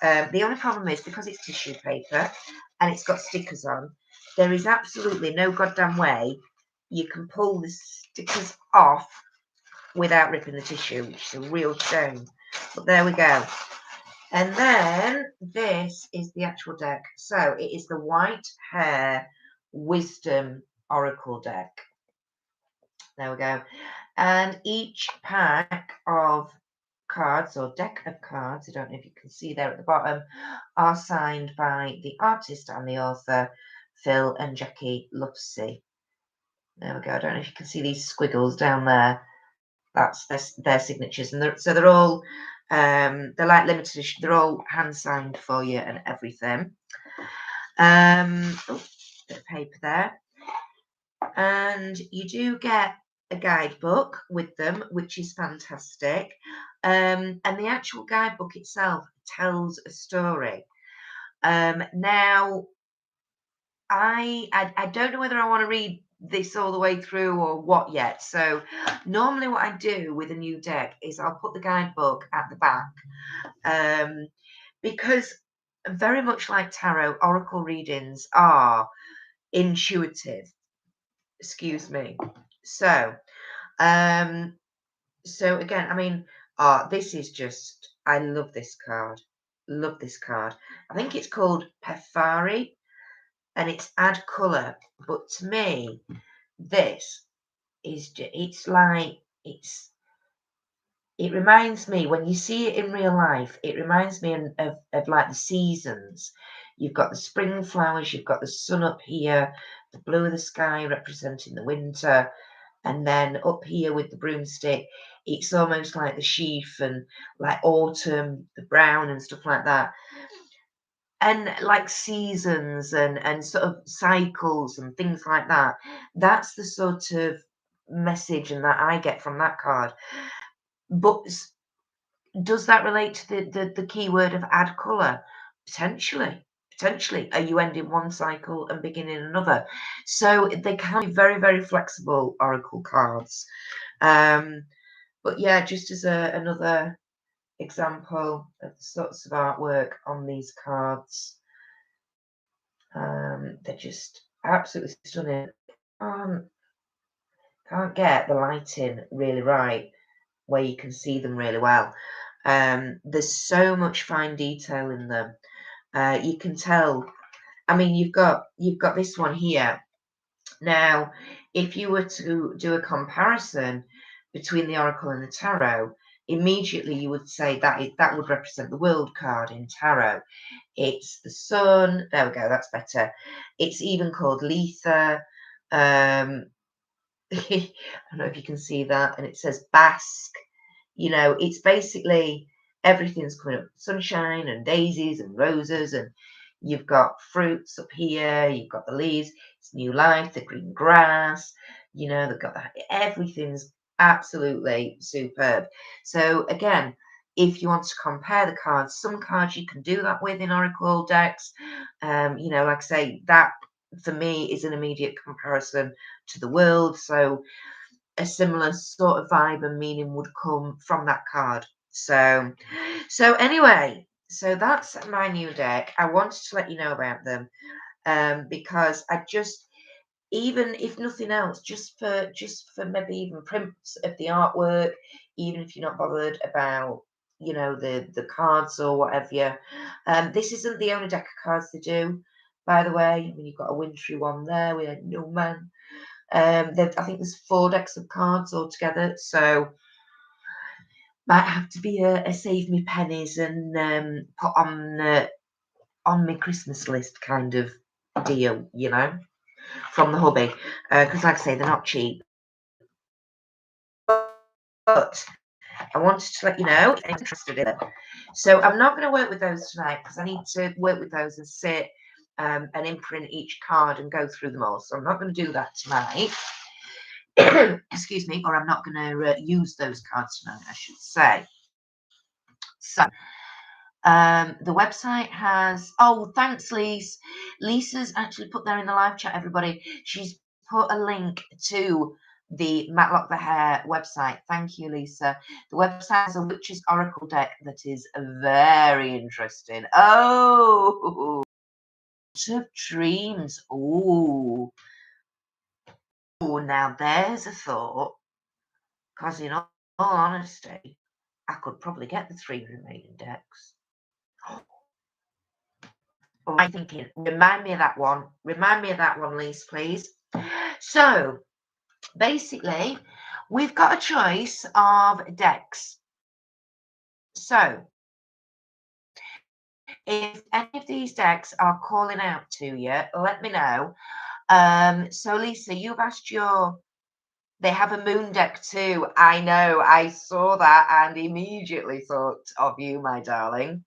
The only problem is because it's tissue paper and it's got stickers on, there is absolutely no goddamn way you can pull the stickers off without ripping the tissue, which is a real shame. But there we go. And then this is the actual deck. So it is the White Hair Wisdom Oracle deck. There we go. And each pack of cards or deck of cards, I don't know if you can see there at the bottom, are signed by the artist and the author, Phil and Jackie Lufsey. There we go. I don't know if you can see these squiggles down there. That's their signatures, and they're all they're like limited edition. They're all hand signed for you and everything. Oh, bit of paper there, and you do get a guidebook with them, which is fantastic. And the actual guidebook itself tells a story. Now, I don't know whether I want to read this all the way through or what yet. So normally what I do with a new deck is I'll put the guidebook at the back, because very much like tarot, oracle readings are intuitive. Excuse me. So again, I mean, this is just, I love this card. Love this card. I think it's called Pefari and it's add colour. But to me, this is it reminds me, when you see it in real life, it reminds me of like the seasons. You've got the spring flowers, you've got the sun up here, the blue of the sky representing the winter, and then up here with the broomstick, it's almost like the sheaf and like autumn, the brown and stuff like that. And like seasons and sort of cycles and things like that. That's the sort of message and that I get from that card. But does that relate to the keyword of add colour? Potentially. Potentially. Are you ending one cycle and beginning another? So they can be very, very flexible oracle cards. But yeah, just as another example of the sorts of artwork on these cards. They're just absolutely stunning. Can't get the lighting really right where you can see them really well. There's so much fine detail in them. You can tell. I mean, you've got this one here. Now, if you were to do a comparison between the oracle and the tarot, immediately you would say that would represent the world card in tarot. It's the sun. There we go. That's better. It's even called Letha. I don't know if you can see that, and it says Basque. You know, it's basically everything's coming up, sunshine and daisies and roses, and you've got fruits up here, you've got the leaves, it's new life, the green grass, you know, they've got that, everything's absolutely superb. So again, if you want to compare the cards, some cards you can do that with in oracle decks. You know, like I say, that for me is an immediate comparison to the world. So a similar sort of vibe and meaning would come from that card. So anyway, so that's my new deck. I wanted to let you know about them, because I just, even if nothing else, just for maybe even prints of the artwork, even if you're not bothered about, you know, the cards or whatever. This isn't the only deck of cards they do, by the way. I mean, you've got a wintry one there with a no man. I think there's 4 decks of cards altogether, so might have to be a save me pennies and put on on my Christmas list kind of deal, you know, from the hubby. Because like I say, they're not cheap. But I wanted to let you know if anyone's interested in them. So I'm not going to work with those tonight because I need to work with those and sit and imprint each card and go through them all. So I'm not going to do that tonight. Excuse me, or I'm not going to use those cards tonight, I should say. So the website has, oh, thanks, Lise. Lisa's actually put there in the live chat, everybody. She's put a link to the Matlock the Hair website. Thank you, Lisa. The website has a witch's oracle deck that is very interesting. Oh, of dreams. Oh, now there's a thought. Because in all honesty, I could probably get the 3 remaining decks. What am I thinking? Remind me of that one. Remind me of that one, Lise, please. So, basically, we've got a choice of decks. So, if any of these decks are calling out to you, let me know. So, Lisa, you've asked they have a moon deck too. I know, I saw that and immediately thought of you, my darling.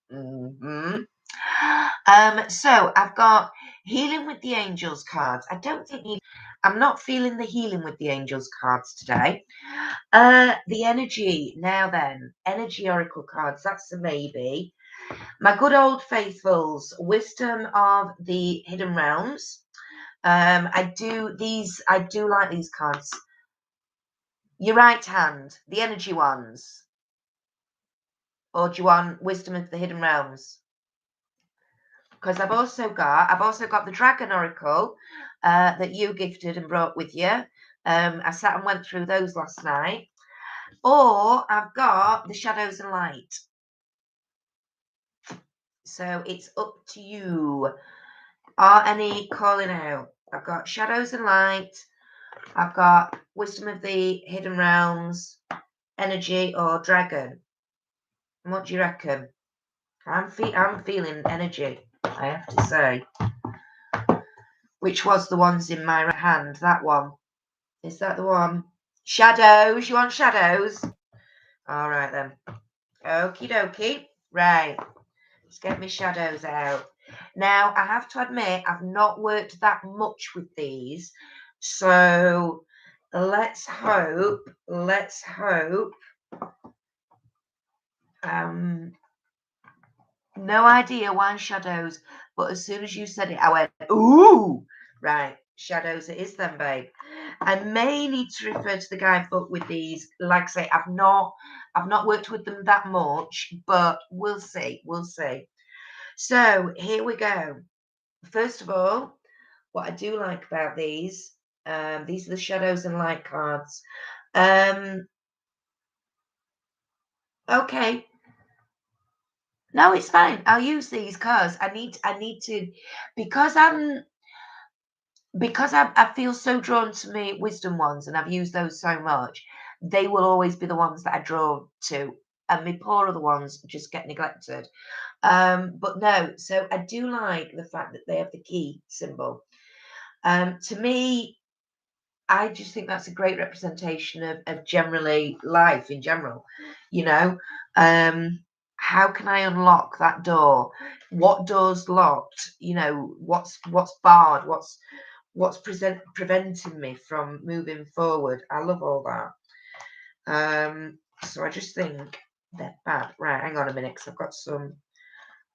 So I've got Healing with the Angels cards. I'm not feeling the Healing with the Angels cards today. The Energy, now then, Energy Oracle cards, that's a maybe. My good old faithfuls, Wisdom of the Hidden Realms. I do like these cards. Your right hand, the energy ones. Or do you want Wisdom of the Hidden Realms? Because I've also got the Dragon Oracle that you gifted and brought with you. I sat and went through those last night. Or I've got the Shadows and Light. So it's up to you. Are any calling out? I've got Shadows and Light. I've got Wisdom of the Hidden Realms, Energy, or Dragon. What do you reckon? I'm feeling energy, I have to say. Which was the ones in my right hand? That one. Is that the one? Shadows. You want shadows? All right then. Okie dokie. Right. Let's get my shadows out. Now, I have to admit, I've not worked that much with these. So, let's hope. No idea why shadows, but as soon as you said it, I went, ooh, right, shadows it is then, babe. I may need to refer to the guidebook with these. Like I say, I've not worked with them that much, but we'll see. So here we go. First of all, what I do like about these are the Shadows and Light cards. Okay. No, it's fine. I'll use these because I need to, because I feel so drawn to me wisdom ones and I've used those so much. They will always be the ones that I draw to, and my poor other ones just get neglected. But no, so I do like the fact that they have the key symbol. To me, I just think that's a great representation of generally life in general, you know. How can I unlock that door? What door's locked? You know, what's barred? What's preventing me from moving forward? I love all that. So I just think they're bad. Right, hang on a minute, because I've got some.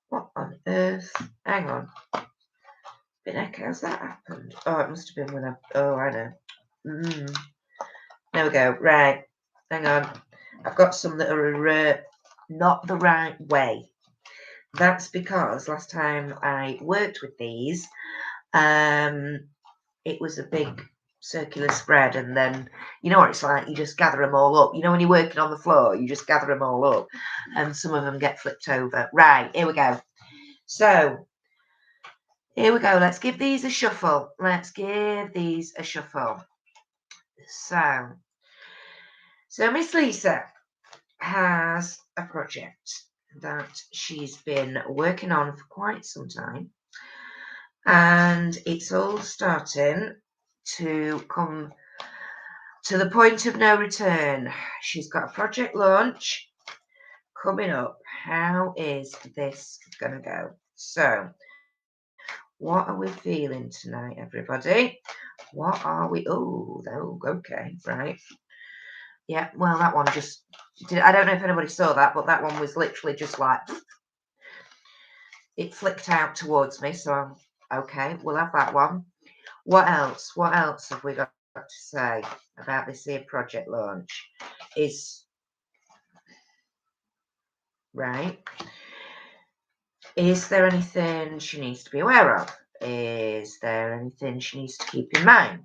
What on earth? Hang on. Bit heck, how's that happened? Oh, it must have been when I. Oh, I know. There we go. Right, hang on. I've got some that are not the right way. That's because last time I worked with these, it was a big circular spread, and then you know what it's like, you just gather them all up. You know when you're working on the floor, you just gather them all up, and some of them get flipped over. Right, here we go. So here we go. Let's give these a shuffle. So Miss Lisa has a project. that she's been working on for quite some time. And it's all starting to come to the point of no return. She's got a project launch coming up. How is this going to go? So, what are we feeling tonight, everybody? What are we? Oh, okay, right. Yeah, well, that one just did. I don't know if anybody saw that, but that one was literally just like it flicked out towards me. So I'm okay. We'll have that one. What else? What else have we got to say about this here project launch? Right. Is there anything she needs to be aware of? Is there anything she needs to keep in mind?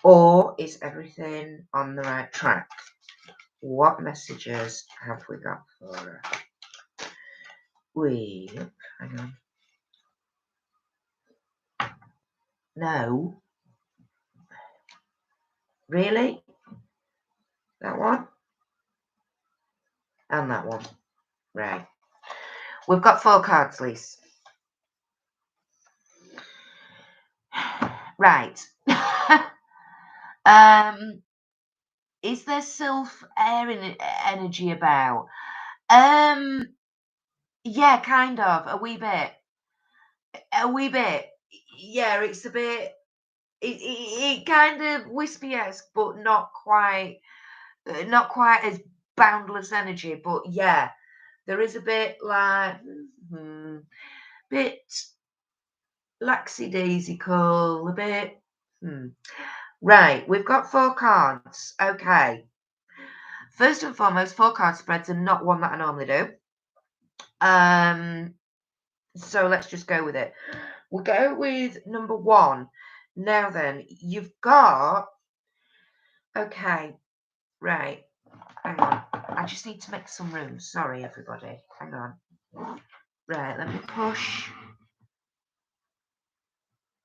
Or is everything on the right track? What messages have we got for her? Hang on. No. Really? That one? And that one. Right. We've got 4 cards, Lise. Right. Is there self-airing energy about? Yeah, kind of. A wee bit. Yeah, it's a bit. It kind of wispy-esque, but not quite as boundless energy. But yeah, there is a bit like bit laxy-daisy-cool, a bit. Right, we've got 4 cards. Okay. First and foremost, 4 card spreads are not one that I normally do. So let's just go with it. We'll go with number 1. Now then, you've got. Okay, right. Hang on. I just need to make some room. Sorry, everybody. Hang on. Right, let me push.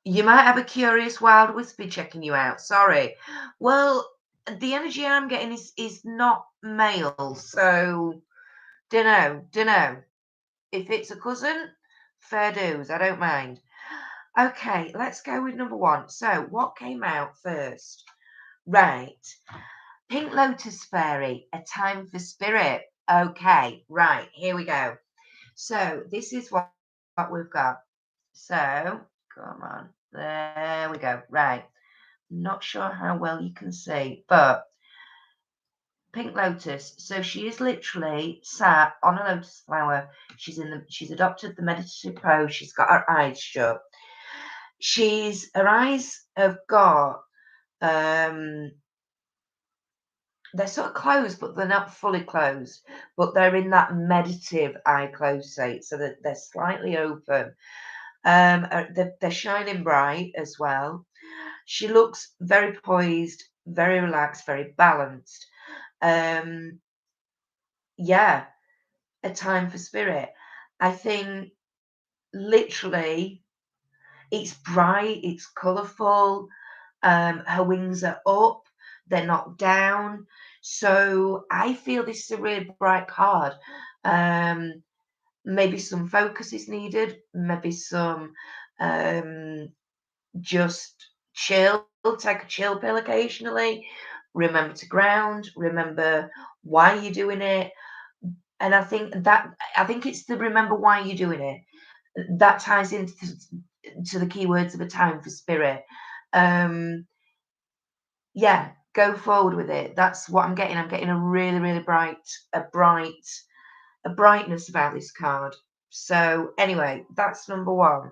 You might have a curious wild wispy checking you out. Sorry. Well, the energy I'm getting is not male, so dunno. If it's a cousin, fair dues. I don't mind. Okay, let's go with number 1. So, what came out first? Right. Pink Lotus Fairy, a time for spirit. Okay, right, here we go. So, this is what we've got. So, come on. There we go. Right. Not sure how well you can see, but Pink Lotus. So she is literally sat on a lotus flower. She's adopted the meditative pose. She's got her eyes shut. Her eyes have got they're sort of closed, but they're not fully closed. But they're in that meditative eye closed state, so that they're slightly open. They're shining bright as well. She looks very poised, very relaxed, very balanced. Yeah, a time for spirit. I think literally it's bright, it's colourful. Her wings are up, they're not down. So I feel this is a really bright card. Maybe some focus is needed, maybe some just chill, take a chill pill occasionally. Remember to ground, remember why you're doing it. And I think it's the remember why you're doing it. That ties into to the keywords of a time for spirit. Yeah, go forward with it. That's what I'm getting. I'm getting a really, really brightness about this card. So anyway, that's number 1.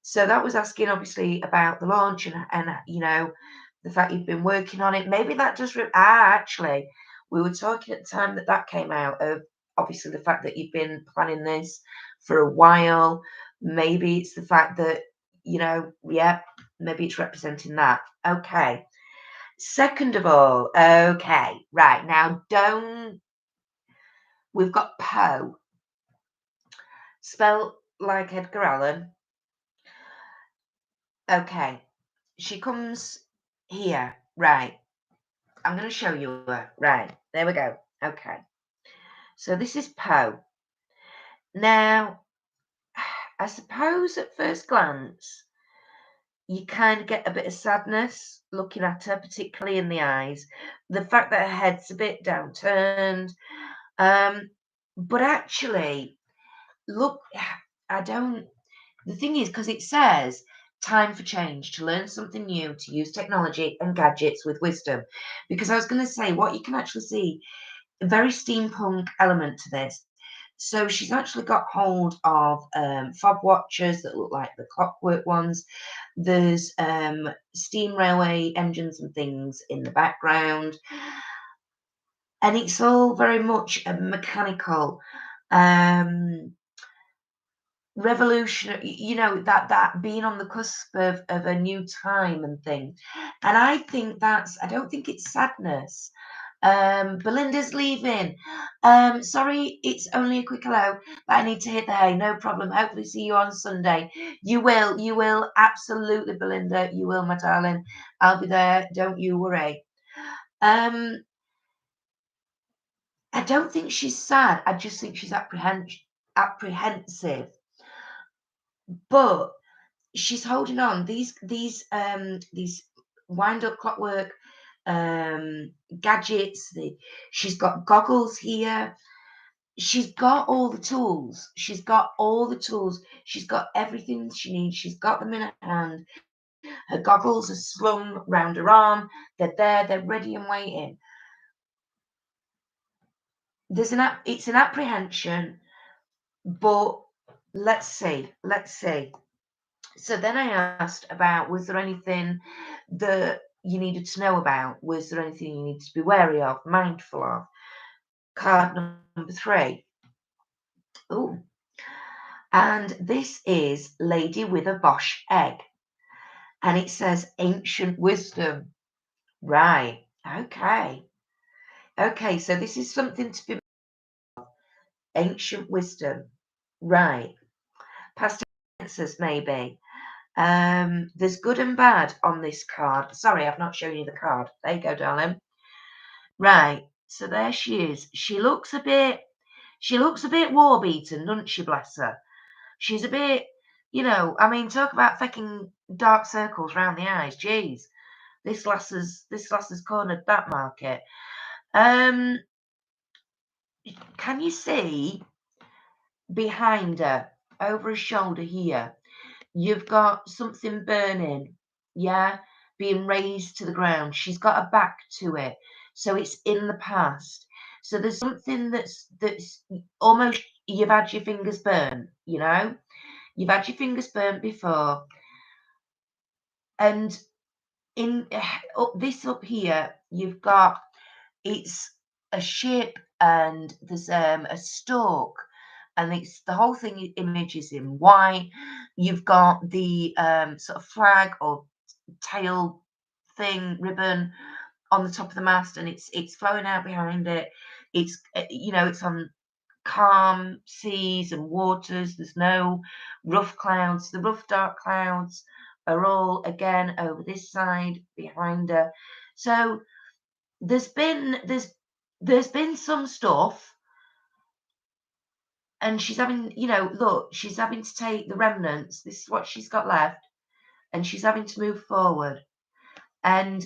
So that was asking obviously about the launch and the fact you've been working on it. Maybe that does. Actually, we were talking at the time that came out of obviously the fact that you've been planning this for a while. Maybe it's the fact that maybe it's representing that. Okay. Second of all, okay, right now, we've got Poe, spelled like Edgar Allan. Okay, she comes here, right. I'm going to show you her. Right, there we go. Okay, so this is Poe. Now, I suppose at first glance, you kind of get a bit of sadness looking at her, particularly in the eyes. The fact that her head's a bit downturned. Um, but actually, look, I don't. The thing is, because it says time for change, to learn something new, to use technology and gadgets with wisdom. Because I was going to say, what you can actually see, a very steampunk element to this. So she's actually got hold of fob watchers that look like the clockwork ones. There's steam railway engines and things in the background. And it's all very much a mechanical. Revolutionary, that being on the cusp of a new time and thing. And I think I don't think it's sadness. Belinda's leaving. Sorry, it's only a quick hello, but I need to hit the hay. No problem. Hopefully see you on Sunday. You will absolutely, Belinda, you will, my darling. I'll be there, don't you worry. um I don't think she's sad, I just think she's apprehensive, but she's holding on. These wind up clockwork gadgets. She's got goggles here. She's got all the tools. She's got all the tools. She's got everything she needs. She's got them in her hand. Her goggles are slung round her arm. They're there. They're ready and waiting. It's an apprehension, but let's see. Let's see. So then I asked about, was there anything that you needed to know about? Was there anything you needed to be wary of, mindful of? Card number 3. Oh, and this is Lady with a Bosch Egg. And it says ancient wisdom. Right. Okay. Okay, so this is something to be ancient wisdom. Right. Past answers, maybe. There's good and bad on this card. Sorry, I've not shown you the card. There you go, darling. Right, so there she is. She looks a bit war beaten, doesn't she, bless her? She's a bit, I mean, talk about fucking dark circles round the eyes. Jeez. This lass has cornered that market. Um, can you see behind her, over her shoulder here? You've got something burning, yeah, being raised to the ground. She's got a back to it, so it's in the past. So there's something that's almost, you've had your fingers burnt, you've had your fingers burnt before, and in up here, you've got, it's a ship, and there's a stalk, and it's the whole thing image is in white. You've got the sort of flag or tail thing ribbon on the top of the mast, and it's flowing out behind it. It's it's on calm seas and waters. There's no rough clouds. The rough dark clouds are all again over this side behind her. So there's been some stuff, and she's having, look, she's having to take the remnants. This is what she's got left, and she's having to move forward. And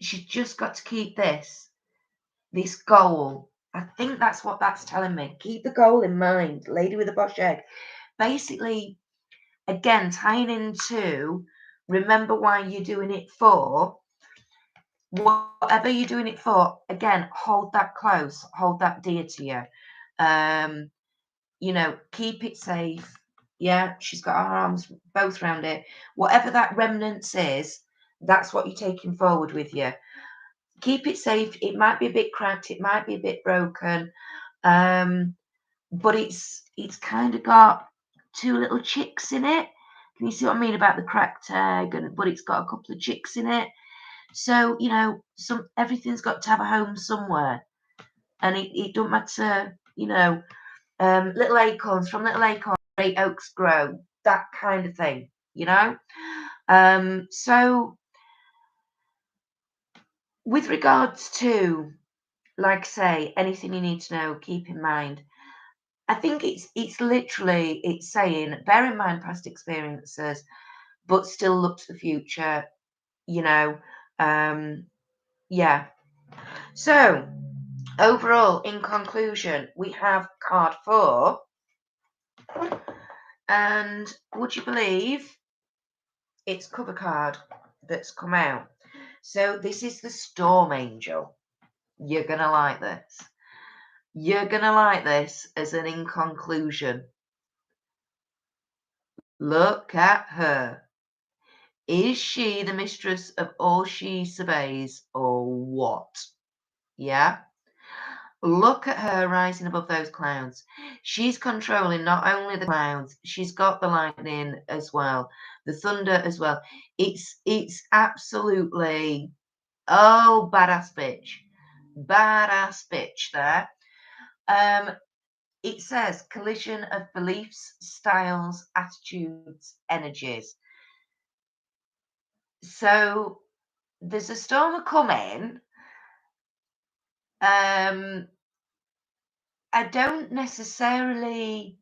she's just got to keep this goal. I think that's what that's telling me. Keep the goal in mind, lady with a Bosch egg. Basically, again, tying into, remember why you're doing it for. Whatever you're doing it for, again, hold that close, hold that dear to you. Keep it safe. Yeah, she's got her arms both round it. Whatever that remnants is, that's what you're taking forward with you. Keep it safe. It might be a bit cracked, it might be a bit broken, but it's kind of got 2 little chicks in it. Can you see what I mean about the cracked egg? But it's got a couple of chicks in it. So everything's got to have a home somewhere, and it don't matter. Little acorns, from little acorns, great oaks grow. That kind of thing. So with regards to, like I say, anything you need to know, keep in mind, I think it's literally it's saying bear in mind past experiences, but still look to the future. You know, yeah. So overall, in conclusion, we have card 4, and would you believe it's cover card that's come out? So this is the Storm Angel. You're gonna like this. You're gonna like this as an in conclusion. Look at her. Is she the mistress of all she surveys, or what? Yeah? Look at her rising above those clouds. She's controlling not only the clouds, she's got the lightning as well, the thunder as well. It's absolutely badass bitch. Badass bitch there. It says collision of beliefs, styles, attitudes, energies. So there's a storm coming. I don't necessarily.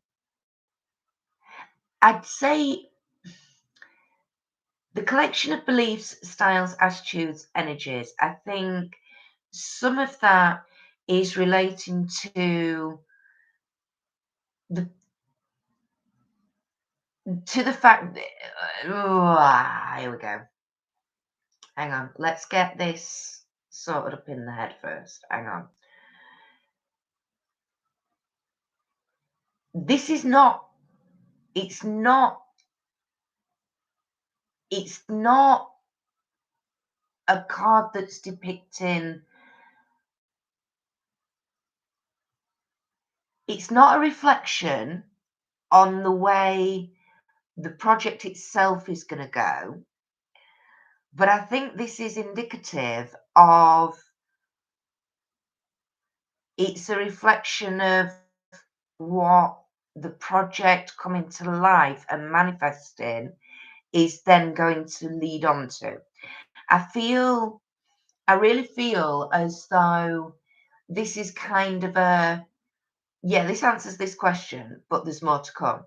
I'd say the collection of beliefs, styles, attitudes, energies. I think some of that is relating to the fact that, here we go. Hang on. Let's get this sorted up in the head first. Hang on. This is not. It's not. It's not a card that's depicting. It's not a reflection on the way the project itself is going to go, but I think this is indicative of. It's a reflection of what the project coming to life and manifesting is then going to lead on to. I really feel as though this is kind of this answers this question, but there's more to come.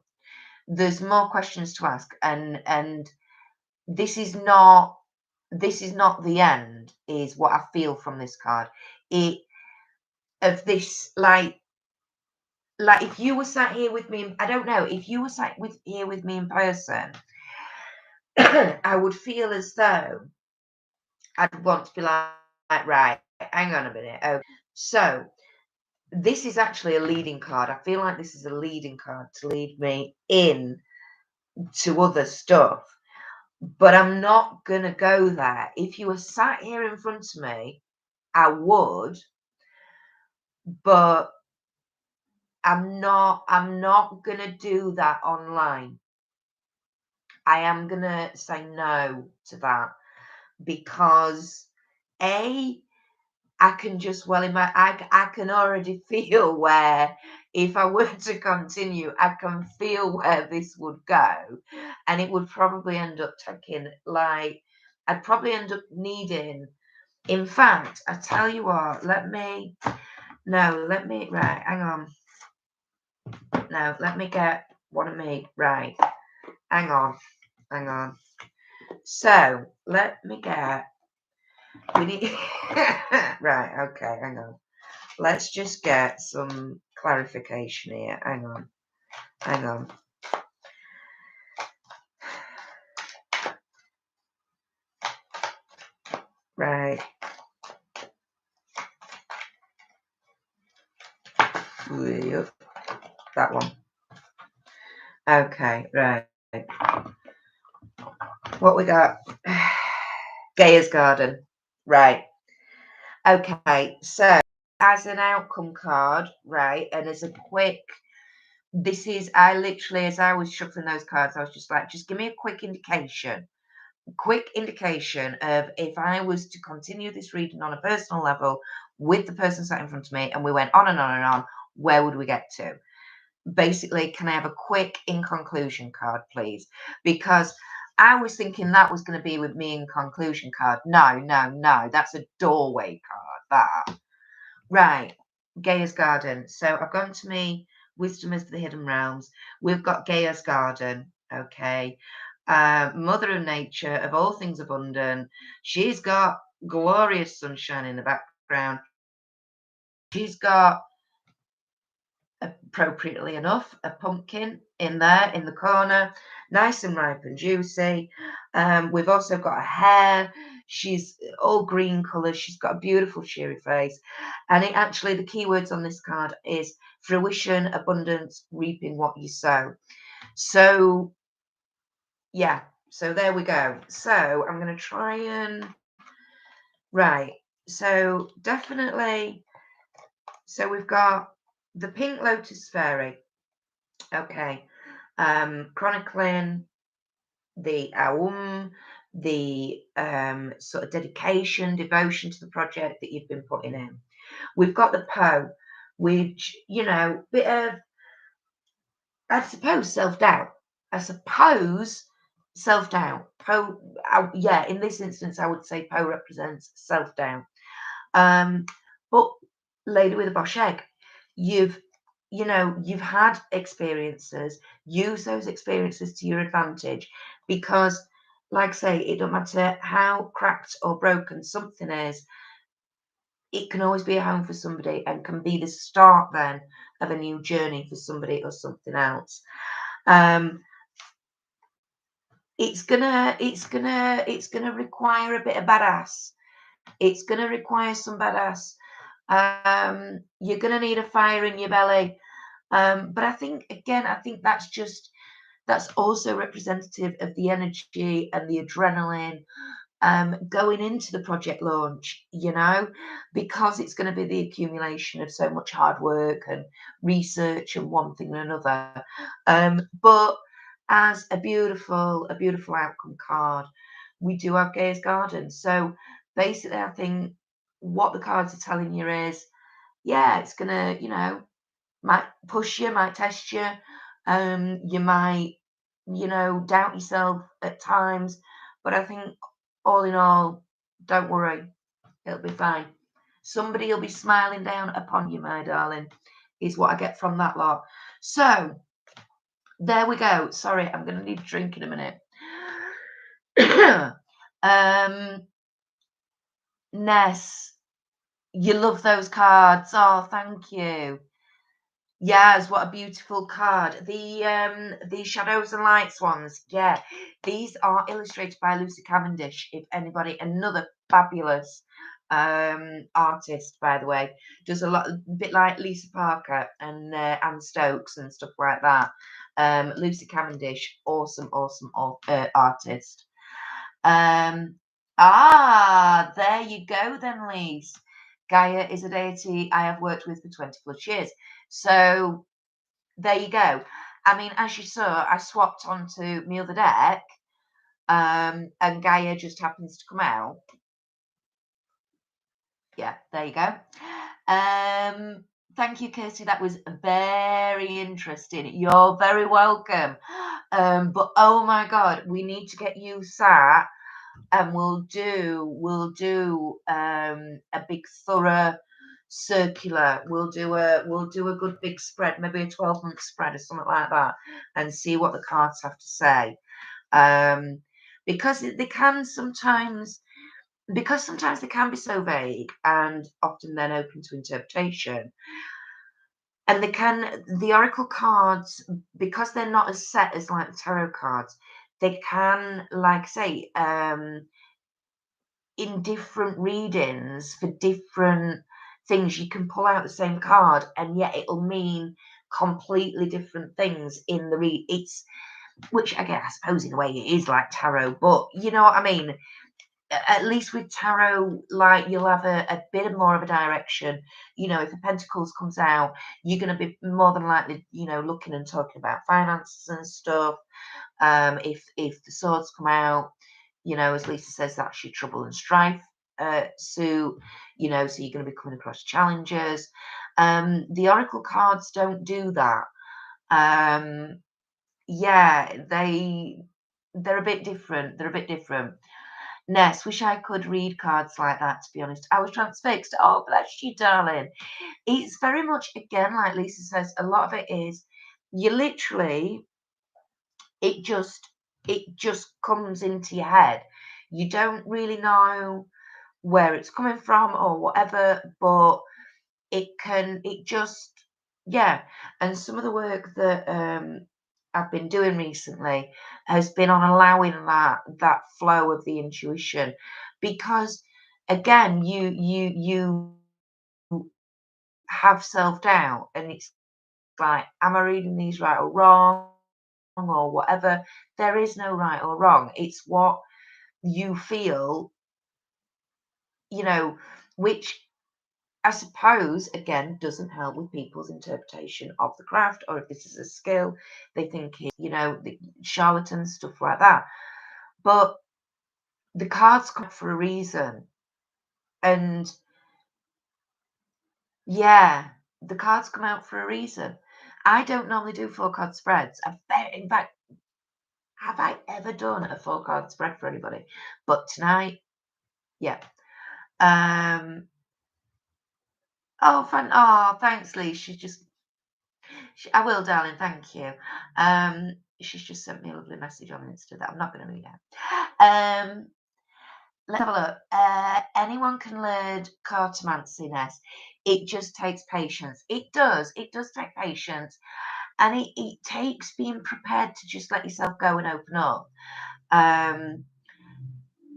There's more questions to ask, and this is not the end, is what I feel from this card. Of this, like if you were sat here with me, I don't know, if you were sat here with me in person, I would feel as though I'd want to be like, right, hang on a minute. Oh, so this is actually a leading card. I feel like this is a leading card to lead me in to other stuff, but I'm not going to go there. If you were sat here in front of me, I would, but I'm not going to do that online. I am going to say no to that because I can just I can already feel where, if I were to continue, I can feel where this would go, and it would probably end up taking, like, I'd probably end up needing. In fact, I tell you what, right, hang on. No, let me get one of me, right, hang on. So, let me get, we need, right, okay, hang on. Let's just get some clarification here. Hang on. Right. That one. Okay, right. What we got? Gaia's Garden. Right. Okay, so as an outcome card, right, and as a quick, I literally, as I was shuffling those cards, I was just like, just give me a quick indication of, if I was to continue this reading on a personal level with the person sat in front of me and we went on and on and on, where would we get to? Basically, can I have a quick in conclusion card, please? Because I was thinking that was going to be with me in conclusion card. No, that's a doorway card, that. Right, Gaia's Garden. So I've gone to me wisdom is for the hidden realms. We've got Gaia's garden, okay. Mother of nature, of all things abundant. She's got glorious sunshine in the background. She's got, appropriately enough, a pumpkin in there in the corner, nice and ripe and juicy. We've also got a hare. She's all green colours. She's got a beautiful cheery face. And it actually, the keywords on this card is fruition, abundance, reaping what you sow. So yeah, so there we go. So I'm going to try and, right, so definitely, so we've got the pink lotus fairy, okay, chronicling the the sort of dedication, devotion to the project that you've been putting in. We've got the Poe, which, you know, bit of, I suppose, self-doubt. I suppose self-doubt. Poe, yeah, in this instance, I would say Poe represents self-doubt. But lady with a bosh egg, you've had experiences. Use those experiences to your advantage, because, like I say, it don't matter how cracked or broken something is, it can always be a home for somebody and can be the start then of a new journey for somebody or something else. It's gonna require a bit of badass. It's gonna require some badass. You're gonna need a fire in your belly. But I think, again, that's also representative of the energy and the adrenaline going into the project launch, because it's going to be the accumulation of so much hard work and research and one thing and another. But as a beautiful outcome card, we do have Gaia's Garden. So basically, I think what the cards are telling you is, yeah, it's gonna, might push you, might test you. You might, doubt yourself at times, but I think all in all, don't worry, it'll be fine. Somebody will be smiling down upon you, my darling, is what I get from that lot. So there we go. Sorry, I'm going to need a drink in a minute. Ness, you love those cards. Oh, thank you. Yes, what a beautiful card. The Shadows and Lights ones. Yeah, these are illustrated by Lucy Cavendish. If anybody, another fabulous artist, by the way, does a bit like Lisa Parker and Anne Stokes and stuff like that. Lucy Cavendish, awesome artist. There you go then, Lise. Gaia is a deity I have worked with for 20 plus years. So there you go. I mean, as you saw, I swapped onto my other deck, and Gaia just happens to come out. Yeah, there you go. Thank you, Kirsty. That was very interesting. You're very welcome. But oh my God, we need to get you sat, and we'll do a big thorough circular. We'll do a good big spread, maybe a 12-month spread or something like that, and see what the cards have to say. Because they can sometimes they can be so vague and often then open to interpretation. And the oracle cards, because they're not as set as like the tarot cards, they can, like say, in different readings for different things, you can pull out the same card and yet it'll mean completely different things in the read. Which again, I suppose in a way it is like tarot, but you know what I mean? At least with tarot, like, you'll have a bit more of a direction. If the Pentacles comes out, you're going to be more than likely, looking and talking about finances and stuff. If the Swords come out, as Lisa says, that's your trouble and strife suit. So you're going to be coming across challenges. The Oracle cards don't do that. Yeah, they're a bit different. Ness, wish I could read cards like that, to be honest. I was transfixed. Oh, bless you, darling. It's very much, again, like Lisa says, a lot of it is you literally, it just comes into your head. You don't really know where it's coming from or whatever, but it just, yeah. And some of the work that I've been doing recently has been on allowing that flow of the intuition, because again, you have self-doubt, and it's like, am I reading these right or wrong or whatever? There is no right or wrong. It's what you feel, which I suppose, again, doesn't help with people's interpretation of the craft, or if this is a skill, they think it's, the charlatans, stuff like that. But the cards come for a reason. And yeah, the cards come out for a reason. I don't normally do 4-card spreads. In fact, have I ever done a 4-card spread for anybody? But tonight, yeah. Thanks, Lee. I will, darling. Thank you. She's just sent me a lovely message on Insta that I'm not going to read out. Let's have a look. Anyone can learn cartomancy, Ness. It just takes patience. It does. It does take patience, and it takes being prepared to just let yourself go and open up.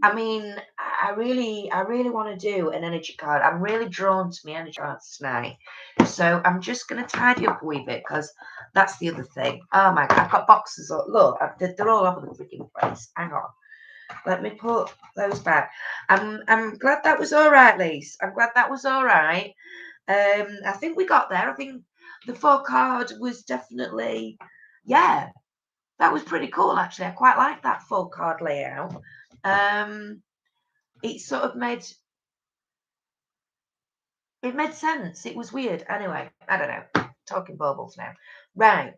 I mean, I really want to do an energy card. I'm really drawn to my energy cards tonight. So I'm just going to tidy up a wee bit, because that's the other thing. Oh my God, I've got boxes. Look, they're all over the freaking place. Hang on. Let me put those back. I'm glad that was all right, Lise. I'm glad that was all right. I think we got there. I think the 4-card was definitely, yeah, that was pretty cool, actually. I quite like that 4-card layout. It sort of made sense. It was weird. Anyway, I don't know. Talking baubles now. Right.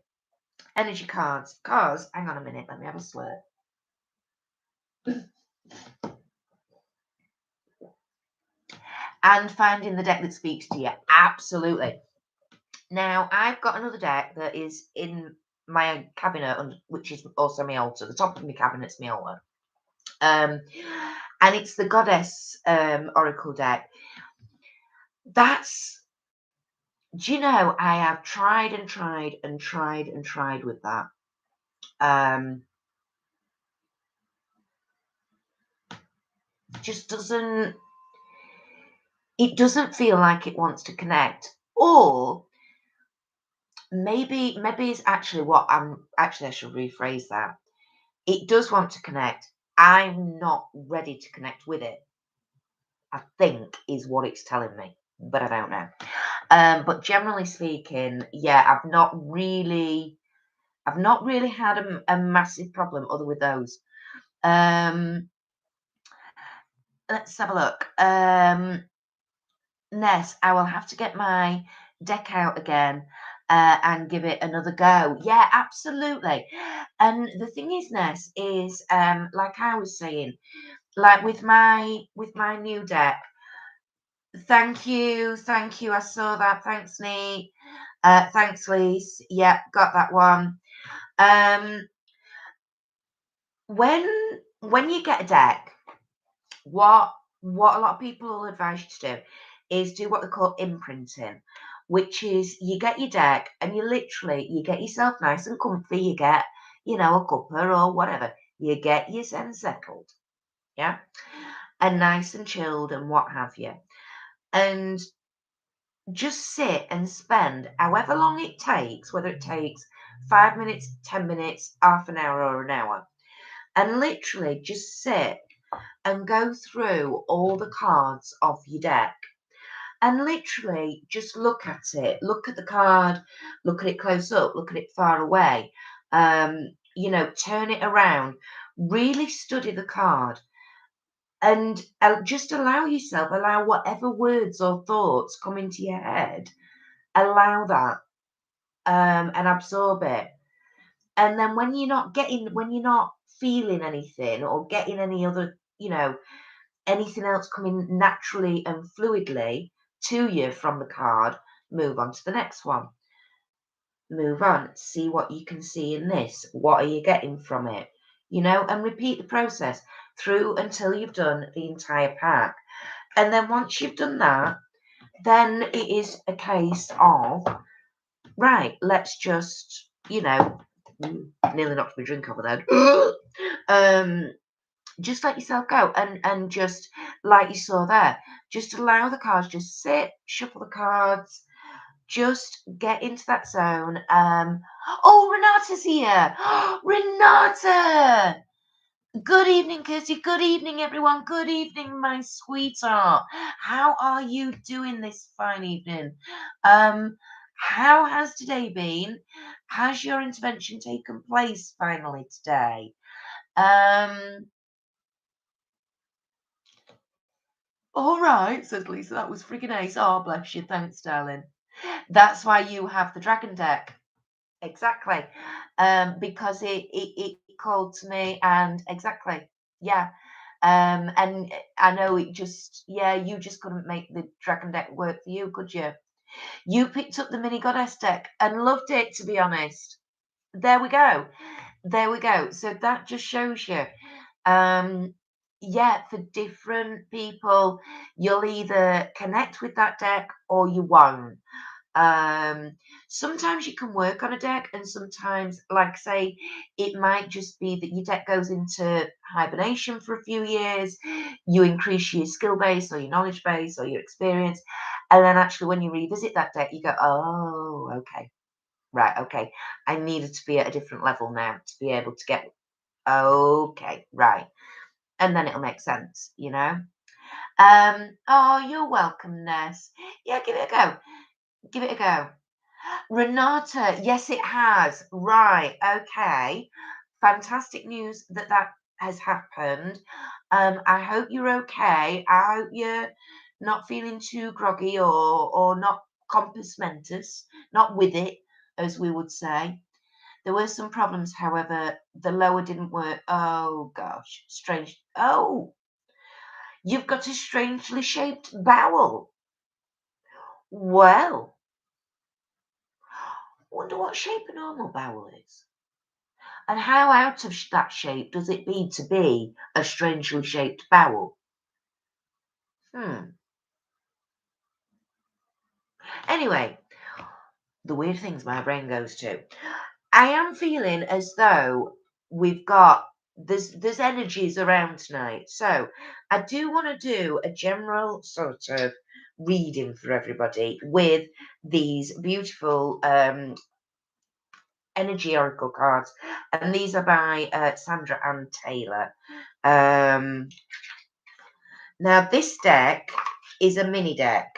Energy cards. Cars. Hang on a minute. Let me have a slurp. And finding the deck that speaks to you. Absolutely. Now, I've got another deck that is in my cabinet, which is also my altar. The top of my cabinet's my altar. And it's the Goddess Oracle deck. Do you know, I have tried and tried and tried and tried with that. Just doesn't feel like it wants to connect. Or maybe it's actually I should rephrase that. It does want to connect. I'm not ready to connect with it, I think, is what it's telling me, but I don't know. But generally speaking, yeah, I've not really had a massive problem other with those. Let's have a look. Ness, I will have to get my deck out again and give it another go. Yeah, absolutely. And the thing is, Ness, is like I was saying, like with my new deck. Thank you. I saw that. Thanks, Nate. Thanks, Lise. Yep, got that one. When you get a deck, what a lot of people will advise you to do is do what they call imprinting, which is you get your deck and you get yourself nice and comfy. You get, a cuppa or whatever. You get yourself settled, yeah, and nice and chilled and what have you, and just sit and spend however long it takes, whether it takes 5 minutes, 10 minutes, half an hour, or an hour, and literally just sit and go through all the cards of your deck, and literally just look at it. Look at the card, look at it close up, look at it far away, turn it around, really study the card, and just allow whatever words or thoughts come into your head, allow that, and absorb it. And then when you're not feeling anything or getting any other you know, anything else coming naturally and fluidly to you from the card, move on to the next one. Move on, see what you can see in this. What are you getting from it? You know, and repeat the process through until you've done the entire pack. And then once you've done that, then it is a case of, right, let's just, you know, nearly knocked my drink over there. Just let yourself go and just like you saw there, just allow the cards, just sit, shuffle the cards, just get into that zone. Oh, Renata's here. Renata! Good evening, Kirsty. Good evening, everyone. Good evening, my sweetheart. How are you doing this fine evening? How has today been? Has your intervention taken place finally today? All right, says Lisa. That was freaking ace. Oh, bless you. Thanks, darling. That's why you have the dragon deck. Exactly. Because it called to me and exactly. Yeah. And I know it just, yeah, you just couldn't make the dragon deck work for you, could you? You picked up the mini goddess deck and loved it, to be honest. There we go. There we go. So that just shows you. Yeah, for different people, you'll either connect with that deck or you won't. Sometimes you can work on a deck, and sometimes, like say, it might just be that your deck goes into hibernation for a few years, you increase your skill base or your knowledge base or your experience, and then actually when you revisit that deck, you go, oh, okay, right, okay, I needed to be at a different level now to be able to get, okay, right, and then it'll make sense, you know. Oh, you're welcome, Ness. Yeah, give it a go. Give it a go. Renata, yes, it has. Right, okay. Fantastic news that that has happened. I hope you're okay. I hope you're not feeling too groggy or not compos mentis, not with it, as we would say. There were some problems, however, the lower didn't work. Oh gosh, strange. Oh, you've got a strangely shaped bowel. Well, wonder what shape a normal bowel is. And how out of that shape does it need to be a strangely shaped bowel? Anyway, the weird things my brain goes to. I am feeling as though we've got there's energies around tonight. So I do want to do a general sort of reading for everybody with these beautiful energy oracle cards, and these are by Sandra Ann Taylor. Now this deck is a mini deck.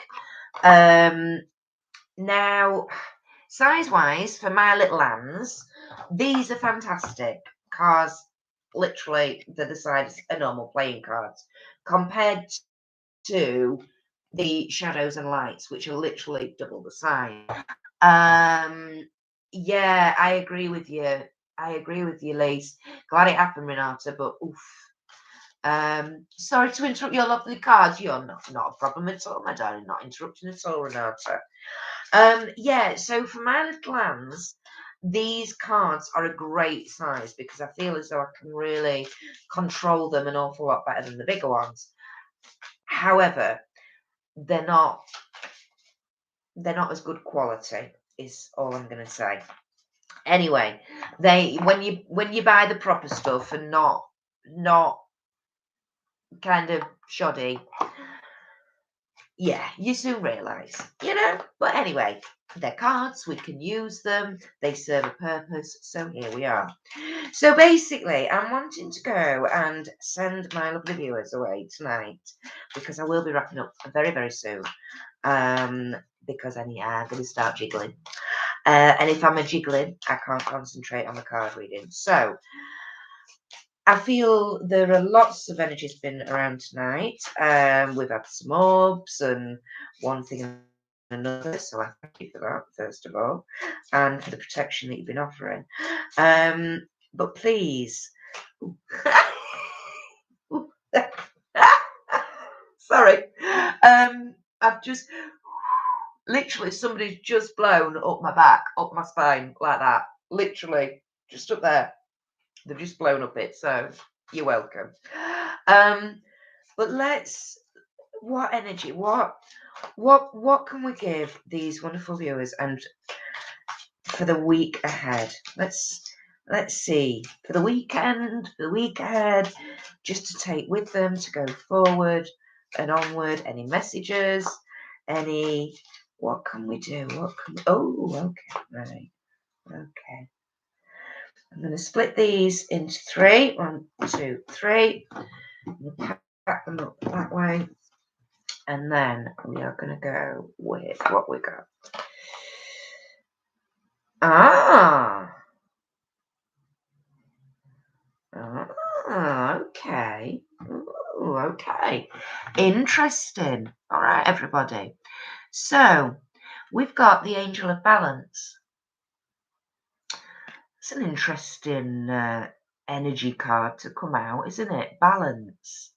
Now size wise for my little hands, these are fantastic because literally they're the size of normal playing cards compared to the shadows and lights, which are literally double the size. Yeah, I agree with you. I agree with you, Lise. Glad it happened, Renata, but oof. Sorry to interrupt your lovely cards. You're not a problem at all, my darling. Not interrupting at all, Renata. Yeah, so for my little hands, these cards are a great size because I feel as though I can really control them an awful lot better than the bigger ones. However, they're not as good quality, is all I'm gonna say. Anyway, they when you buy the proper stuff and not kind of shoddy, yeah, you soon realise, you know. But anyway, they're cards, we can use them, they serve a purpose, so here we are. So basically, I'm wanting to go and send my lovely viewers away tonight because I will be wrapping up very, very soon. Because I'm going to start jiggling. And if I'm a jiggling, I can't concentrate on the card reading. So I feel there are lots of energies been around tonight. We've had some orbs and one thing and another, so I thank you for that, first of all, and for the protection that you've been offering. But please, I've just literally somebody's just blown up my back, up my spine like that. Literally, just up there. They've just blown up it. So you're welcome. But what energy? What can we give these wonderful viewers and for the week ahead? Let's see, for the weekend, for the week ahead, just to take with them to go forward and onward. Any messages? What can we do? Oh, okay, right, okay. I'm going to split these into three. 1, 2, 3. Pack them up that way, and then we are going to go with what we got. Okay. Ooh, okay. Interesting. All right, everybody. So we've got the Angel of Balance. It's an interesting energy card to come out, isn't it? Balance.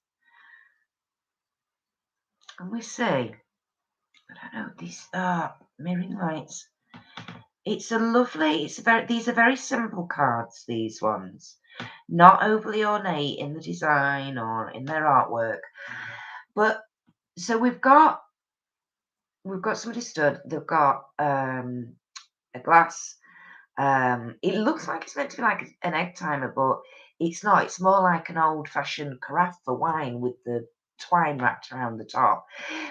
And we see, I don't know, these mirroring lights. These are very simple cards, these ones. Not overly ornate in the design or in their artwork. But so we've got somebody stood, they've got a glass. It looks like it's meant to be like an egg timer, but it's not. It's more like an old-fashioned carafe for wine with the twine wrapped around the top.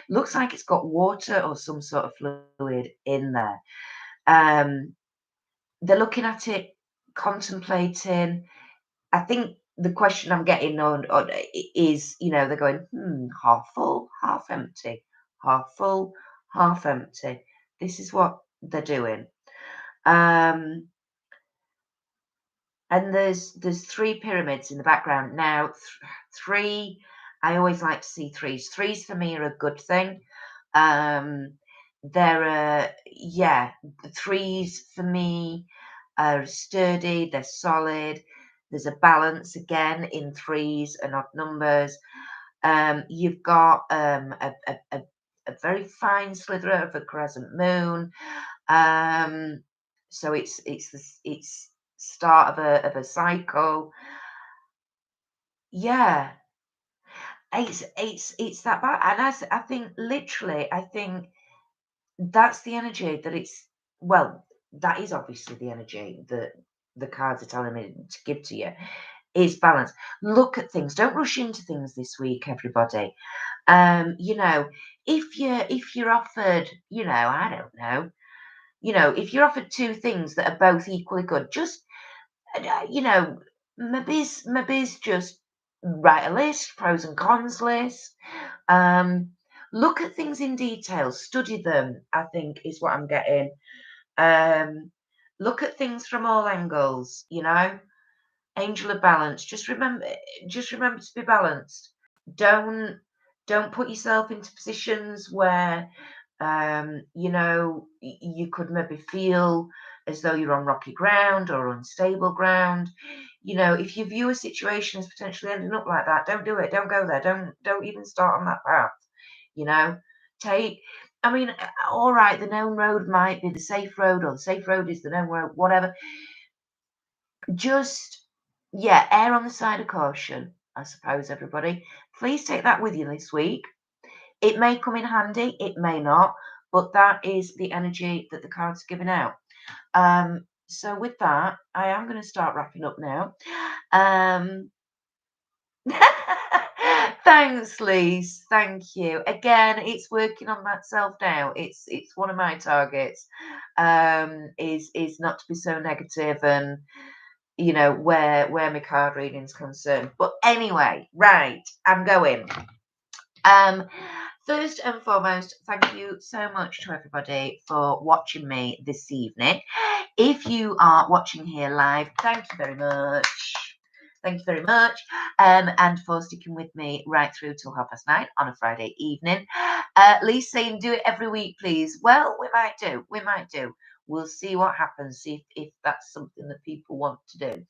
Looks like it's got water or some sort of fluid in there. They're looking at it, contemplating. I think the question I'm getting on is, they're going, half full, half empty, half full, half empty. This is what they're doing. And there's 3 pyramids in the background. Now, 3, I always like to see 3s. 3s for me are a good thing. The 3s for me are sturdy, they're solid. There's a balance again in 3s and odd numbers. You've got a very fine slither of a crescent moon. So it's start of a cycle. Yeah, it's that bad. And I think literally, I think that's the energy that is obviously the energy that the cards are telling me to give to you. Is balance. Look at things. Don't rush into things this week, everybody. If you're offered, I don't know, if you're offered 2 things that are both equally good, just maybe it's just write a list, pros and cons list. Look at things in detail, study them, I think is what I'm getting. Look at things from all angles, Angel of Balance. Just remember to be balanced. Don't put yourself into positions where you could maybe feel as though you're on rocky ground or unstable ground. If you view a situation as potentially ending up like that, don't do it. Don't go there. Don't even start on that path. All right, the known road might be the safe road, or the safe road is the known road, whatever. Just, err on the side of caution, I suppose, everybody. Please take that with you this week. It may come in handy, it may not, but that is the energy that the cards are giving out. So with that, I am going to start wrapping up now. Thanks, Lise. Thank you. Again, it's working on that self-doubt. It's one of my targets. Is not to be so negative and where my card reading is concerned. But anyway, right, I'm going. First and foremost, thank you so much to everybody for watching me this evening. If you are watching here live, thank you very much. Thank you very much. And for sticking with me right through till 9:30 on a Friday evening. Lee's saying do it every week, please. Well, we might do. We'll see what happens, see if that's something that people want to do.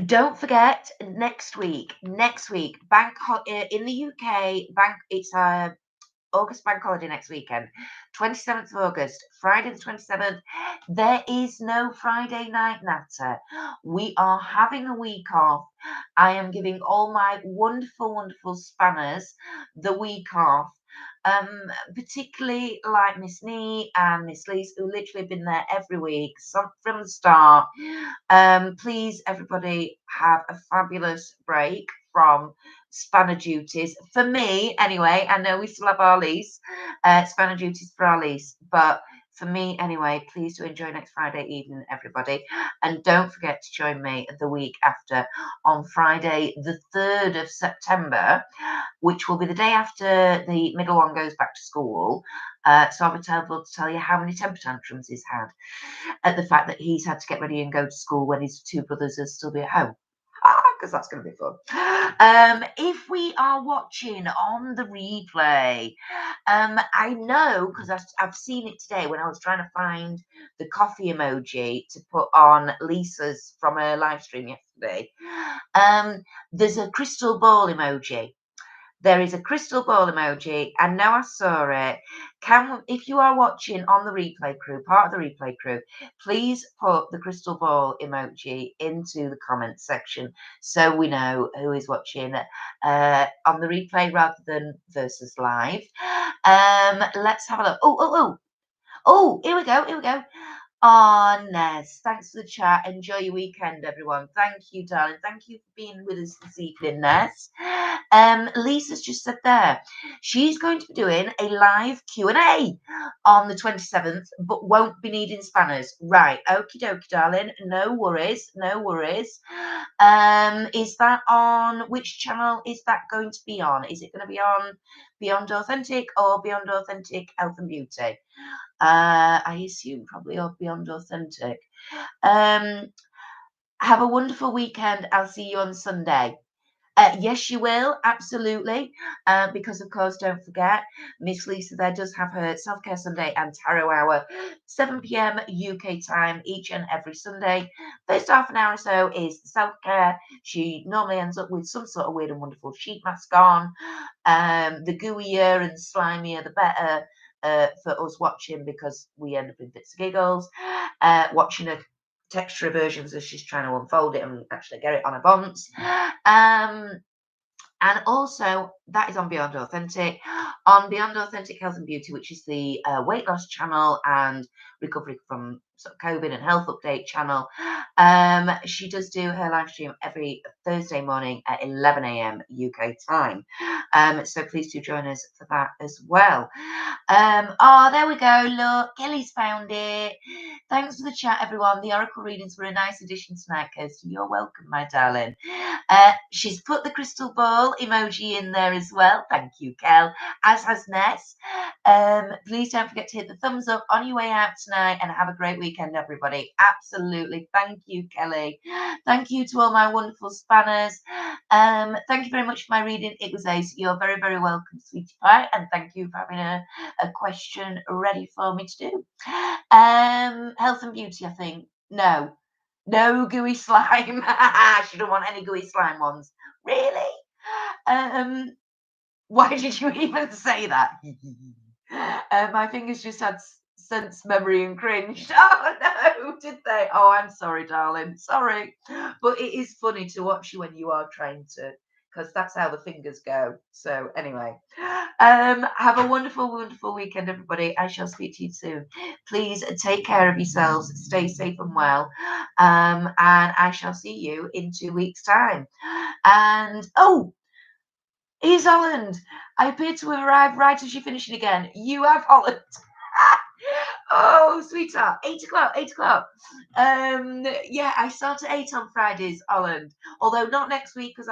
Don't forget next week, in the UK, it's August bank holiday next weekend, 27th of August, Friday the 27th. There is no Friday night natter. We are having a week off. I am giving all my wonderful, wonderful spanners the week off. Particularly like Miss Nee and Miss Lisa, who literally have been there every week from the start. Please, everybody, have a fabulous break from spanner duties. For me, anyway, I know we still have our lease, spanner duties for our lease, but for me, anyway, please do enjoy next Friday evening, everybody. And don't forget to join me the week after on Friday, the 3rd of September, which will be the day after the middle one goes back to school. So I'll be able to tell you how many temper tantrums he's had at the fact that he's had to get ready and go to school when his two brothers are still be at home. Because that's going to be fun. If we are watching on the replay, I know because I've seen it today when I was trying to find the coffee emoji to put on Lisa's from her live stream yesterday. There's a crystal ball emoji. There is a crystal ball emoji, and now I saw it. If you are watching on the replay crew, part of the replay crew, please put the crystal ball emoji into the comments section so we know who is watching on the replay rather than versus live. Let's have a look. Oh, here we go. Oh, Nez, thanks for the chat. Enjoy your weekend, everyone. Thank you, darling. Thank you for being with us this evening, Nez. Lisa's just said there, she's going to be doing a live Q&A on the 27th, but won't be needing spanners. Right, okie dokie, darling. No worries. Is that on, which channel is that going to be on? Is it going to be on Beyond Authentic or Beyond Authentic Health and Beauty? I assume probably Beyond Authentic. Have a wonderful weekend. I'll see you on Sunday. Yes, you will, absolutely. Because, of course, don't forget, Miss Lisa there does have her Self-Care Sunday and Tarot Hour, 7 p.m. UK time, each and every Sunday. First half an hour or so is self-care. She normally ends up with some sort of weird and wonderful sheet mask on. The gooier and slimier, the better for us watching, because we end up in bits of giggles. Watching her texture versions as she's trying to unfold it and actually get it on a bonce. And also, that is on Beyond Authentic. On Beyond Authentic Health and Beauty, which is the weight loss channel and recovery from sort of COVID and health update channel, she does do her live stream every Thursday morning at 11 a.m. UK time. So please do join us for that as well. Oh, there we go. Look, Kelly's found it. Thanks for the chat, everyone. The Oracle readings were a nice addition tonight, Kirsty. You're welcome, my darling. She's put the crystal ball emoji in there as well. Thank you, Kel, as has Ness. Please don't forget to hit the thumbs up on your way out tonight and have a great weekend, everybody. Absolutely. Thank you, Kelly. Thank you to all my wonderful spanners. Thank you very much for my reading. It was ace. You're very, very welcome, sweetie pie. And thank you for having a question ready for me to do. Health and beauty, I think. No gooey slime. She don't want any gooey slime ones. Really? Why did you even say that? My fingers just had sense memory and cringed. Oh no, did they? Oh, I'm sorry, darling. Sorry. But it is funny to watch you when you are trying to, because that's how the fingers go. So anyway, have a wonderful, wonderful weekend, everybody. I shall speak to you soon. Please take care of yourselves. Stay safe and well. And I shall see you in 2 weeks' time. And here's Holland. I appear to have arrived right as you're finishing again. You have Holland. Oh, sweetheart. 8 o'clock. Yeah, I start at 8 on Fridays, Holland. Although not next week, because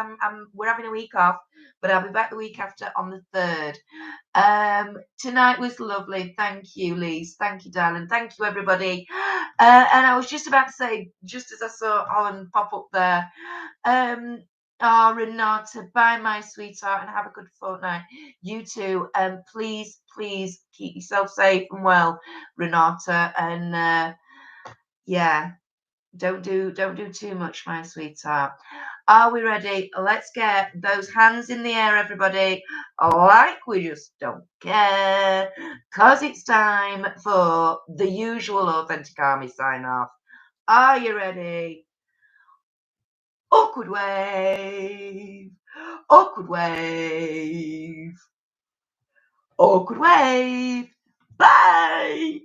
we're having a week off, but I'll be back the week after on the 3rd. Tonight was lovely. Thank you, Lise. Thank you, darling. Thank you, everybody. And I was just about to say, just as I saw Holland pop up there, oh, Renata, bye, my sweetheart, and have a good fortnight. You too. Please keep yourself safe and well, Renata. And yeah, Don't do too much, my sweetheart. Are we ready? Let's get those hands in the air, everybody, like we just don't care, because it's time for the usual authentic army sign off. Are you ready? Awkward wave, awkward wave, awkward wave. Bye.